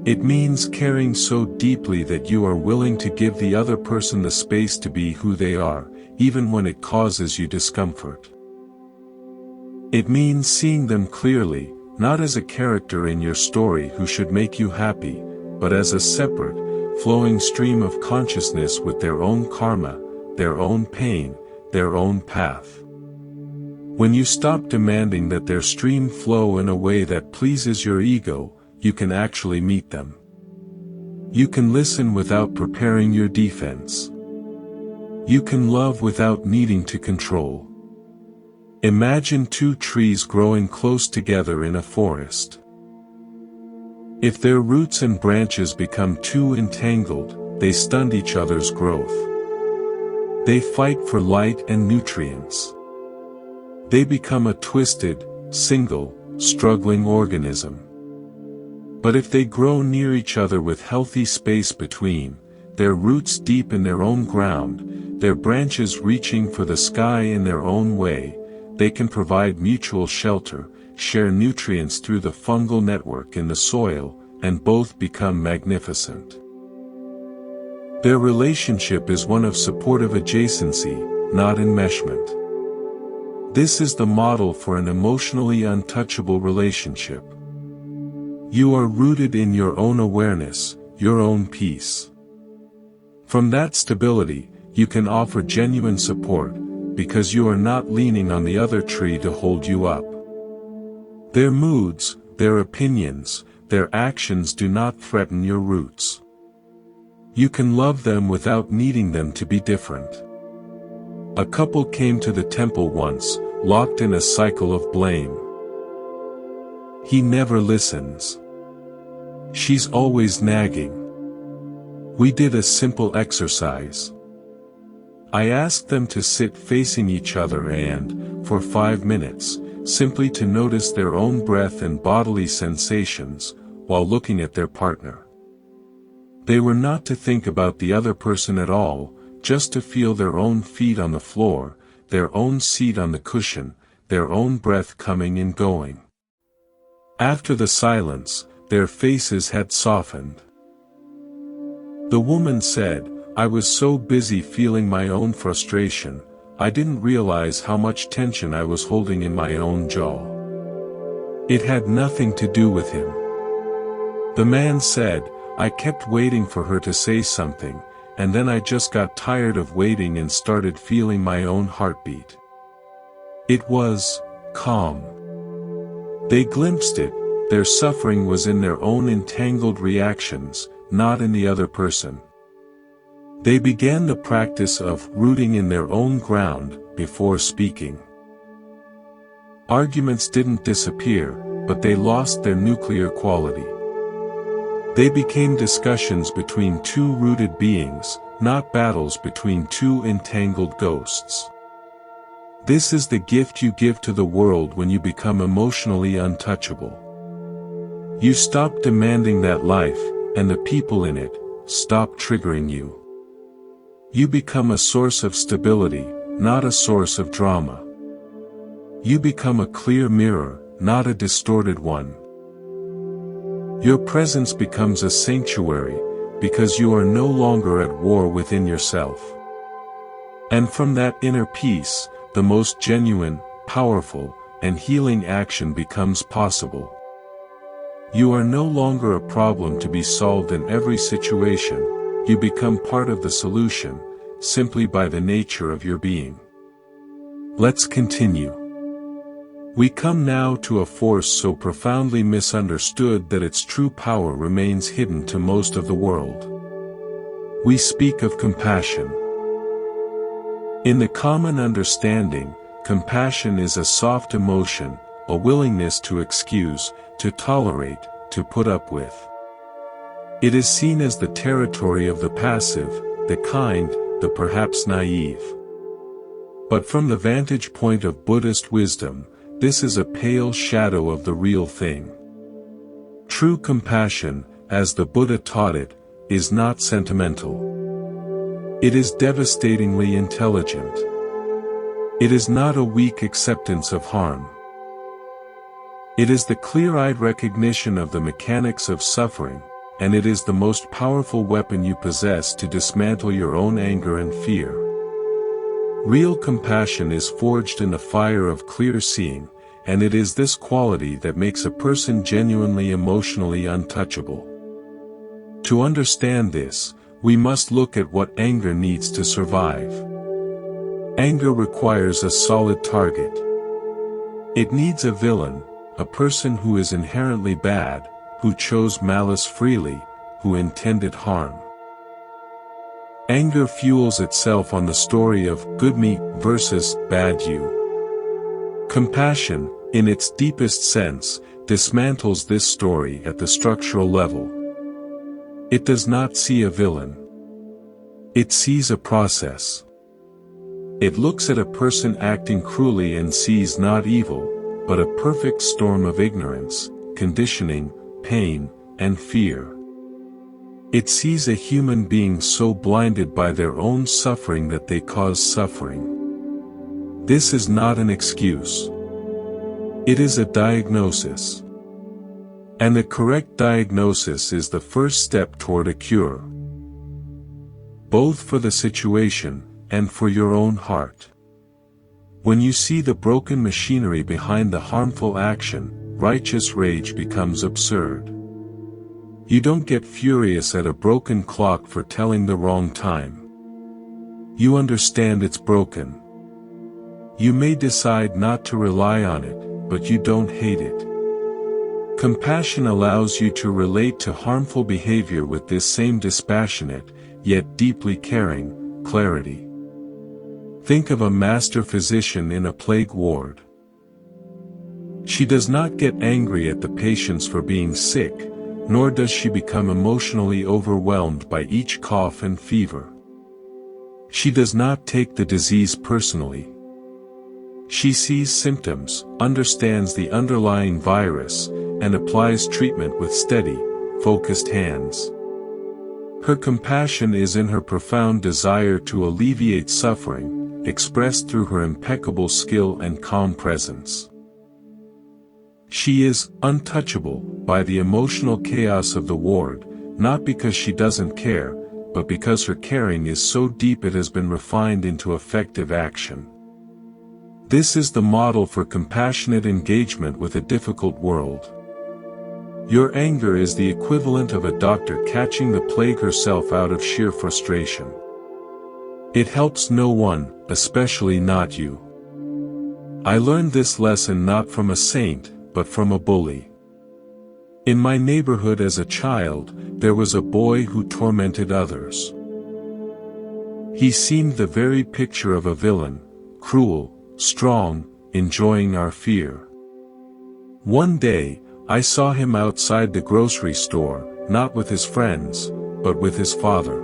It means caring so deeply that you are willing to give the other person the space to be who they are, even when it causes you discomfort. It means seeing them clearly, not as a character in your story who should make you happy, but as a separate, flowing stream of consciousness with their own karma, their own pain, their own path. When you stop demanding that their stream flow in a way that pleases your ego, you can actually meet them. You can listen without preparing your defense. You can love without needing to control. Imagine two trees growing close together in a forest. If their roots and branches become too entangled, they stunt each other's growth. They fight for light and nutrients. They become a twisted, single, struggling organism. But if they grow near each other with healthy space between, their roots deep in their own ground, their branches reaching for the sky in their own way, they can provide mutual shelter, share nutrients through the fungal network in the soil, and both become magnificent. Their relationship is one of supportive adjacency, not enmeshment. This is the model for an emotionally untouchable relationship. You are rooted in your own awareness, your own peace. From that stability, you can offer genuine support, because you are not leaning on the other tree to hold you up. Their moods, their opinions, their actions do not threaten your roots. You can love them without needing them to be different. A couple came to the temple once, locked in a cycle of blame. He never listens. She's always nagging. We did a simple exercise. I asked them to sit facing each other and, for 5 minutes, simply to notice their own breath and bodily sensations, while looking at their partner. They were not to think about the other person at all, just to feel their own feet on the floor, their own seat on the cushion, their own breath coming and going. After the silence, their faces had softened. The woman said, "I was so busy feeling my own frustration, I didn't realize how much tension I was holding in my own jaw. It had nothing to do with him." The man said, "I kept waiting for her to say something, and then I just got tired of waiting and started feeling my own heartbeat." It was calm. They glimpsed it, their suffering was in their own entangled reactions, not in the other person. They began the practice of rooting in their own ground before speaking. Arguments didn't disappear, but they lost their nuclear quality. They became discussions between two rooted beings, not battles between two entangled ghosts. This is the gift you give to the world when you become emotionally untouchable. You stop demanding that life, and the people in it, stop triggering you. You become a source of stability, not a source of drama. You become a clear mirror, not a distorted one. Your presence becomes a sanctuary, because you are no longer at war within yourself. And from that inner peace, the most genuine, powerful, and healing action becomes possible. You are no longer a problem to be solved in every situation, you become part of the solution, simply by the nature of your being. Let's continue. We come now to a force so profoundly misunderstood that its true power remains hidden to most of the world. We speak of compassion. In the common understanding, compassion is a soft emotion, a willingness to excuse, to tolerate, to put up with. It is seen as the territory of the passive, the kind, the perhaps naive. But from the vantage point of Buddhist wisdom, this is a pale shadow of the real thing. True compassion, as the Buddha taught it, is not sentimental. It is devastatingly intelligent. It is not a weak acceptance of harm. It is the clear-eyed recognition of the mechanics of suffering, and it is the most powerful weapon you possess to dismantle your own anger and fear. Real compassion is forged in the fire of clear seeing, and it is this quality that makes a person genuinely emotionally untouchable. To understand this, we must look at what anger needs to survive. Anger requires a solid target. It needs a villain, a person who is inherently bad, who chose malice freely, who intended harm. Anger fuels itself on the story of good me versus bad you. Compassion, in its deepest sense, dismantles this story at the structural level. It does not see a villain. It sees a process. It looks at a person acting cruelly and sees not evil, but a perfect storm of ignorance, conditioning, pain, and fear. It sees a human being so blinded by their own suffering that they cause suffering. This is not an excuse. It is a diagnosis. And the correct diagnosis is the first step toward a cure. Both for the situation, and for your own heart. When you see the broken machinery behind the harmful action, righteous rage becomes absurd. You don't get furious at a broken clock for telling the wrong time. You understand it's broken. You may decide not to rely on it, but you don't hate it. Compassion allows you to relate to harmful behavior with this same dispassionate, yet deeply caring, clarity. Think of a master physician in a plague ward. She does not get angry at the patients for being sick, nor does she become emotionally overwhelmed by each cough and fever. She does not take the disease personally. She sees symptoms, understands the underlying virus, and applies treatment with steady, focused hands. Her compassion is in her profound desire to alleviate suffering, expressed through her impeccable skill and calm presence. She is untouchable by the emotional chaos of the ward, not because she doesn't care, but because her caring is so deep it has been refined into effective action. This is the model for compassionate engagement with a difficult world. Your anger is the equivalent of a doctor catching the plague herself out of sheer frustration. It helps no one, especially not you. I learned this lesson not from a saint, but from a bully. In my neighborhood as a child, there was a boy who tormented others. He seemed the very picture of a villain, cruel, strong, enjoying our fear. One day, I saw him outside the grocery store, not with his friends, but with his father.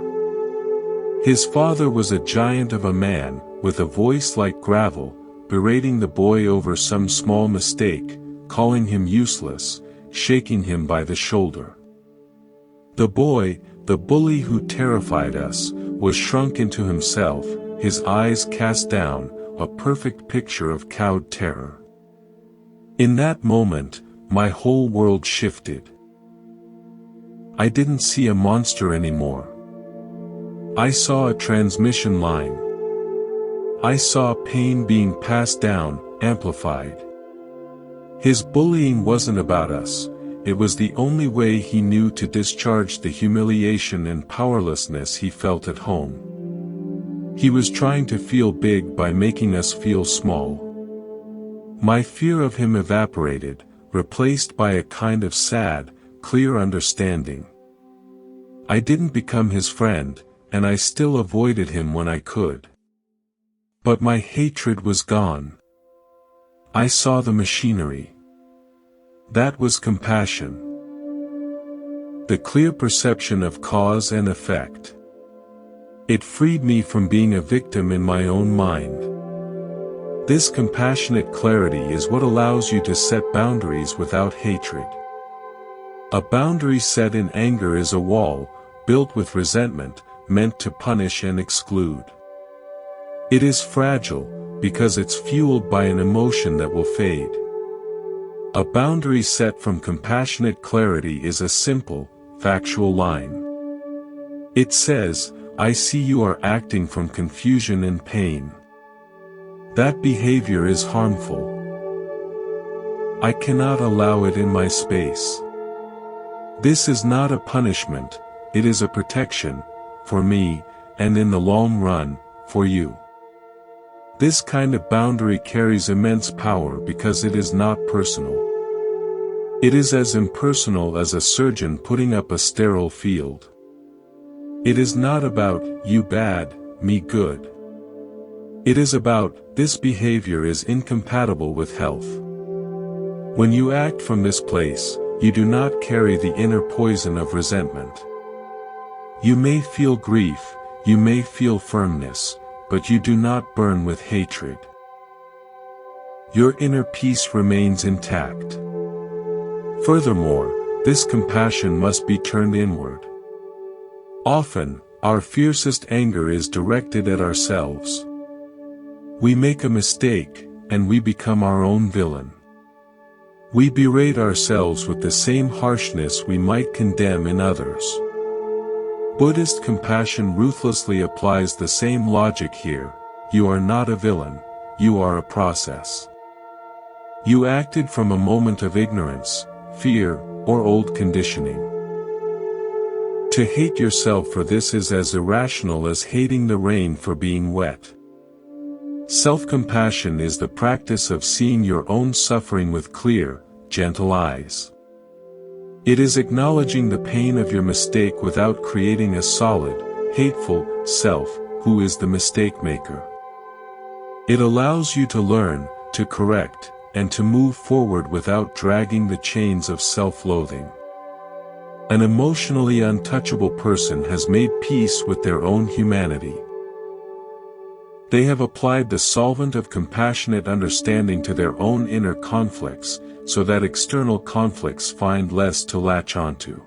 His father was a giant of a man, with a voice like gravel, berating the boy over some small mistake, calling him useless, shaking him by the shoulder. The boy, the bully who terrified us, was shrunk into himself, his eyes cast down, a perfect picture of cowed terror. In that moment, my whole world shifted. I didn't see a monster anymore. I saw a transmission line. I saw pain being passed down, amplified. His bullying wasn't about us, it was the only way he knew to discharge the humiliation and powerlessness he felt at home. He was trying to feel big by making us feel small. My fear of him evaporated, replaced by a kind of sad, clear understanding. I didn't become his friend, and I still avoided him when I could. But my hatred was gone. I saw the machinery. That was compassion. The clear perception of cause and effect. It freed me from being a victim in my own mind. This compassionate clarity is what allows you to set boundaries without hatred. A boundary set in anger is a wall, built with resentment, meant to punish and exclude. It is fragile, because it's fueled by an emotion that will fade. A boundary set from compassionate clarity is a simple, factual line. It says, I see you are acting from confusion and pain. That behavior is harmful. I cannot allow it in my space. This is not a punishment, it is a protection, for me, and in the long run, for you. This kind of boundary carries immense power because it is not personal. It is as impersonal as a surgeon putting up a sterile field. It is not about, you bad, me good. It is about, this behavior is incompatible with health. When you act from this place, you do not carry the inner poison of resentment. You may feel grief, you may feel firmness, but you do not burn with hatred. Your inner peace remains intact. Furthermore, this compassion must be turned inward. Often, our fiercest anger is directed at ourselves. We make a mistake, and we become our own villain. We berate ourselves with the same harshness we might condemn in others. Buddhist compassion ruthlessly applies the same logic here. You are not a villain, you are a process. You acted from a moment of ignorance, fear, or old conditioning. To hate yourself for this is as irrational as hating the rain for being wet. Self-compassion is the practice of seeing your own suffering with clear, gentle eyes. It is acknowledging the pain of your mistake without creating a solid, hateful self, who is the mistake maker. It allows you to learn, to correct, and to move forward without dragging the chains of self-loathing. An emotionally untouchable person has made peace with their own humanity. They have applied the solvent of compassionate understanding to their own inner conflicts, so that external conflicts find less to latch onto.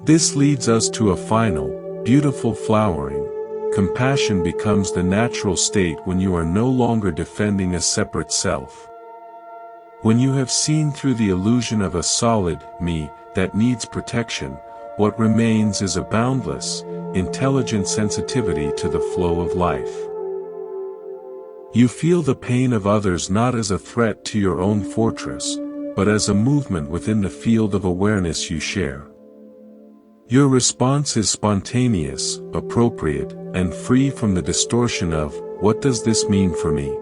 This leads us to a final, beautiful flowering. Compassion becomes the natural state when you are no longer defending a separate self. When you have seen through the illusion of a solid me that needs protection, what remains is a boundless, intelligent sensitivity to the flow of life. You feel the pain of others not as a threat to your own fortress, but as a movement within the field of awareness you share. Your response is spontaneous, appropriate, and free from the distortion of, "What does this mean for me?"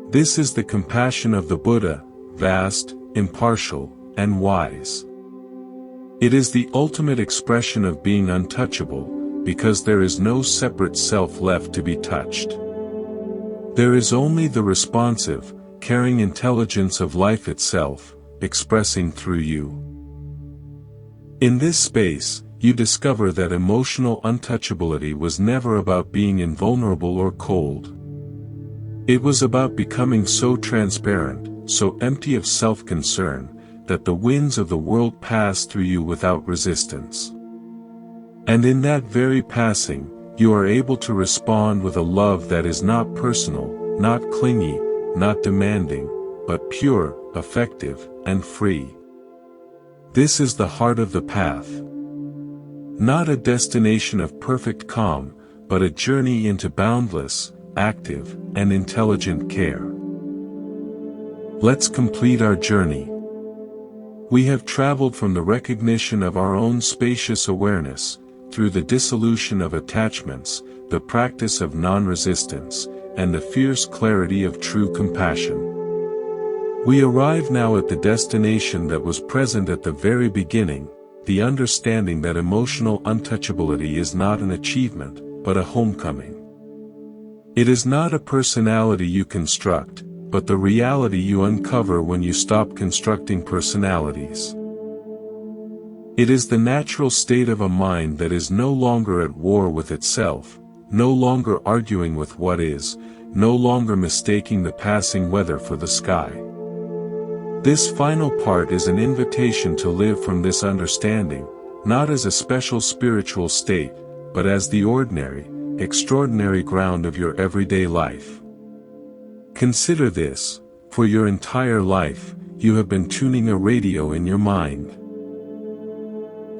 This is the compassion of the Buddha, vast, impartial, and wise. It is the ultimate expression of being untouchable, because there is no separate self left to be touched. There is only the responsive, caring intelligence of life itself, expressing through you. In this space, you discover that emotional untouchability was never about being invulnerable or cold. It was about becoming so transparent, so empty of self-concern, that the winds of the world pass through you without resistance. And in that very passing, you are able to respond with a love that is not personal, not clingy, not demanding, but pure, effective, and free. This is the heart of the path. Not a destination of perfect calm, but a journey into boundless, active, and intelligent care. Let's complete our journey. We have traveled from the recognition of our own spacious awareness, through the dissolution of attachments, the practice of non-resistance, and the fierce clarity of true compassion. We arrive now at the destination that was present at the very beginning, the understanding that emotional untouchability is not an achievement, but a homecoming. It is not a personality you construct, but the reality you uncover when you stop constructing personalities. It is the natural state of a mind that is no longer at war with itself, no longer arguing with what is, no longer mistaking the passing weather for the sky. This final part is an invitation to live from this understanding, not as a special spiritual state, but as the ordinary, extraordinary ground of your everyday life. Consider this: for your entire life, you have been tuning a radio in your mind.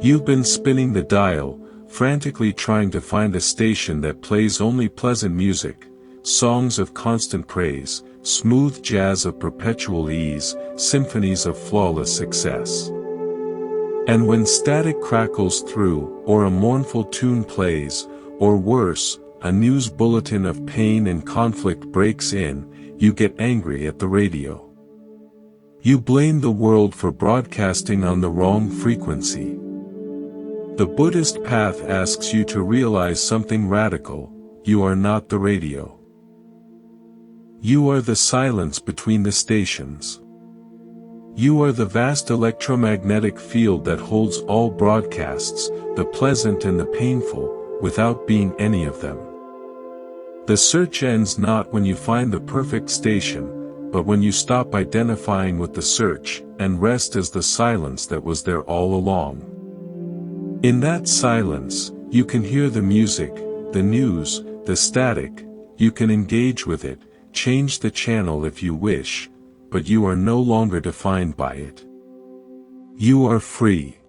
You've been spinning the dial, frantically trying to find a station that plays only pleasant music, songs of constant praise, smooth jazz of perpetual ease, symphonies of flawless success. And when static crackles through, or a mournful tune plays, or worse, a news bulletin of pain and conflict breaks in, you get angry at the radio. You blame the world for broadcasting on the wrong frequency. The Buddhist path asks you to realize something radical: you are not the radio. You are the silence between the stations. You are the vast electromagnetic field that holds all broadcasts, the pleasant and the painful, without being any of them. The search ends not when you find the perfect station, but when you stop identifying with the search, and rest as the silence that was there all along. In that silence, you can hear the music, the news, the static, you can engage with it, change the channel if you wish, but you are no longer defined by it. You are free.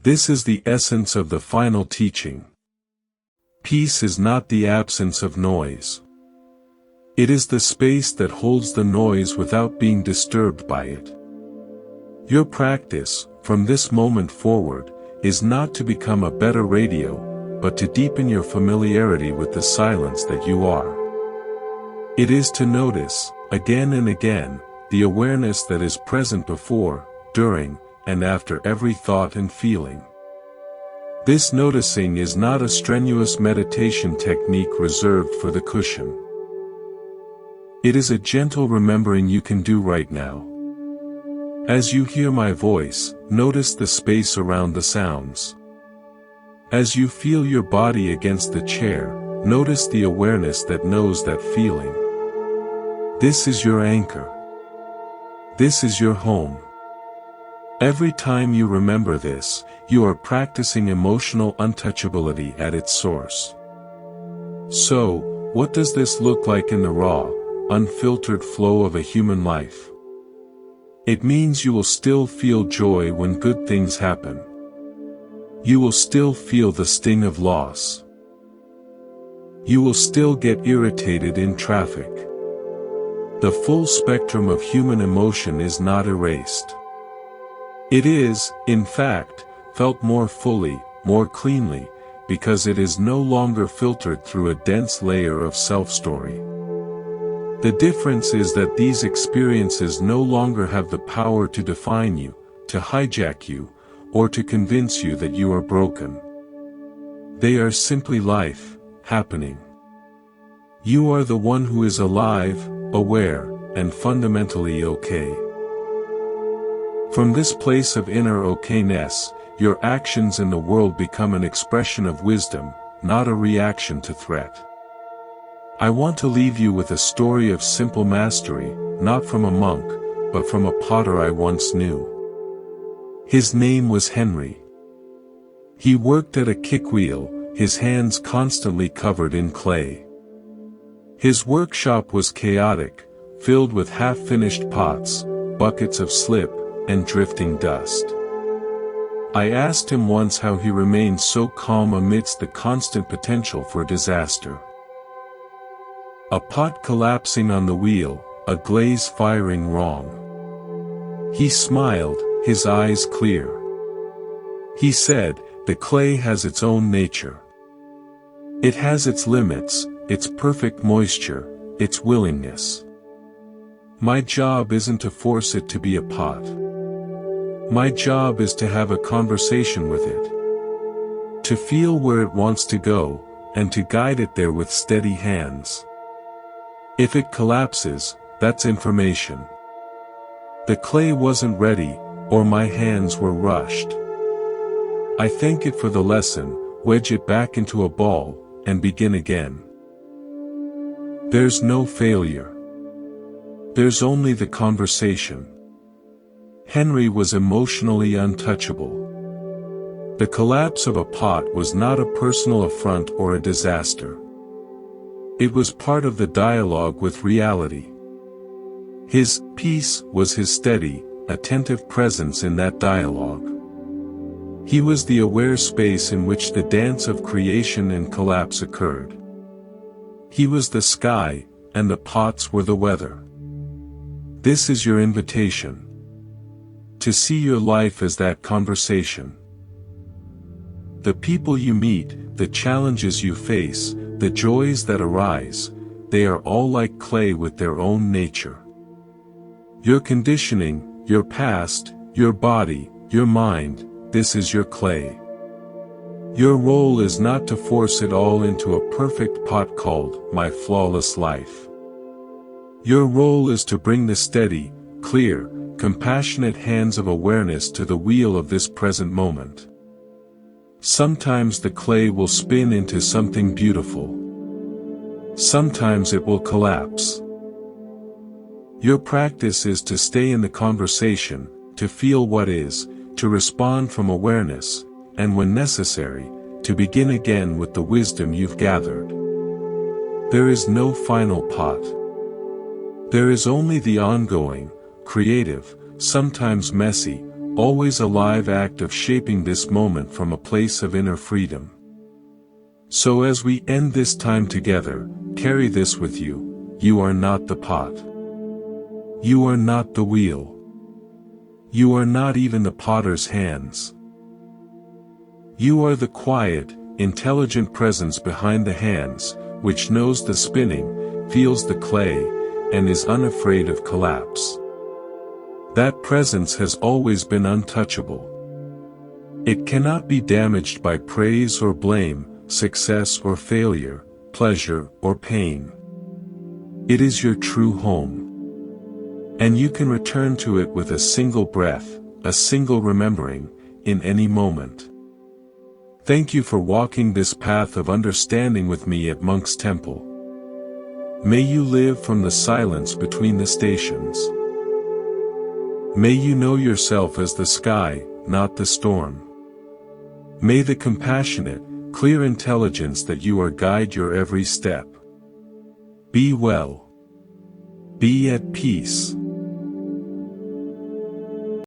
This is the essence of the final teaching. Peace is not the absence of noise. It is the space that holds the noise without being disturbed by it. Your practice, from this moment forward, is not to become a better radio, but to deepen your familiarity with the silence that you are. It is to notice, again and again, the awareness that is present before, during, and after every thought and feeling. This noticing is not a strenuous meditation technique reserved for the cushion. It is a gentle remembering you can do right now. As you hear my voice, notice the space around the sounds. As you feel your body against the chair, notice the awareness that knows that feeling. This is your anchor. This is your home. Every time you remember this, you are practicing emotional untouchability at its source. So, what does this look like in the raw, unfiltered flow of a human life? It means you will still feel joy when good things happen. You will still feel the sting of loss. You will still get irritated in traffic. The full spectrum of human emotion is not erased. It is, in fact, felt more fully, more cleanly, because it is no longer filtered through a dense layer of self-story. The difference is that these experiences no longer have the power to define you, to hijack you, or to convince you that you are broken. They are simply life, happening. You are the one who is alive, aware, and fundamentally okay. From this place of inner okayness, your actions in the world become an expression of wisdom, not a reaction to threat. I want to leave you with a story of simple mastery, not from a monk, but from a potter I once knew. His name was Henry. He worked at a kickwheel, his hands constantly covered in clay. His workshop was chaotic, filled with half-finished pots, buckets of slip, and drifting dust. I asked him once how he remained so calm amidst the constant potential for disaster. A pot collapsing on the wheel, a glaze firing wrong. He smiled, his eyes clear. He said, "The clay has its own nature. It has its limits, its perfect moisture, its willingness. My job isn't to force it to be a pot. My job is to have a conversation with it. To feel where it wants to go, and to guide it there with steady hands. If it collapses, that's information. The clay wasn't ready, or my hands were rushed. I thank it for the lesson, wedge it back into a ball, and begin again. There's no failure. There's only the conversation." Henry was emotionally untouchable. The collapse of a pot was not a personal affront or a disaster. It was part of the dialogue with reality. His peace was his steady, attentive presence in that dialogue. He was the aware space in which the dance of creation and collapse occurred. He was the sky, and the pots were the weather. This is your invitation. To see your life as that conversation. The people you meet, the challenges you face, the joys that arise, they are all like clay with their own nature. Your conditioning, your past, your body, your mind, this is your clay. Your role is not to force it all into a perfect pot called my flawless life. Your role is to bring the steady, clear, compassionate hands of awareness to the wheel of this present moment. Sometimes the clay will spin into something beautiful. Sometimes it will collapse. Your practice is to stay in the conversation, to feel what is, to respond from awareness, and when necessary, to begin again with the wisdom you've gathered. There is no final pot. There is only the ongoing, creative, sometimes messy, always alive act of shaping this moment from a place of inner freedom. So as we end this time together, carry this with you: you are not the pot. You are not the wheel. You are not even the potter's hands. You are the quiet, intelligent presence behind the hands, which knows the spinning, feels the clay, and is unafraid of collapse. That presence has always been untouchable. It cannot be damaged by praise or blame, success or failure, pleasure or pain. It is your true home. And you can return to it with a single breath, a single remembering, in any moment. Thank you for walking this path of understanding with me at Monk's Temple. May you live from the silence between the stations. May you know yourself as the sky, not the storm. May the compassionate, clear intelligence that you are guide your every step. Be well. Be at peace.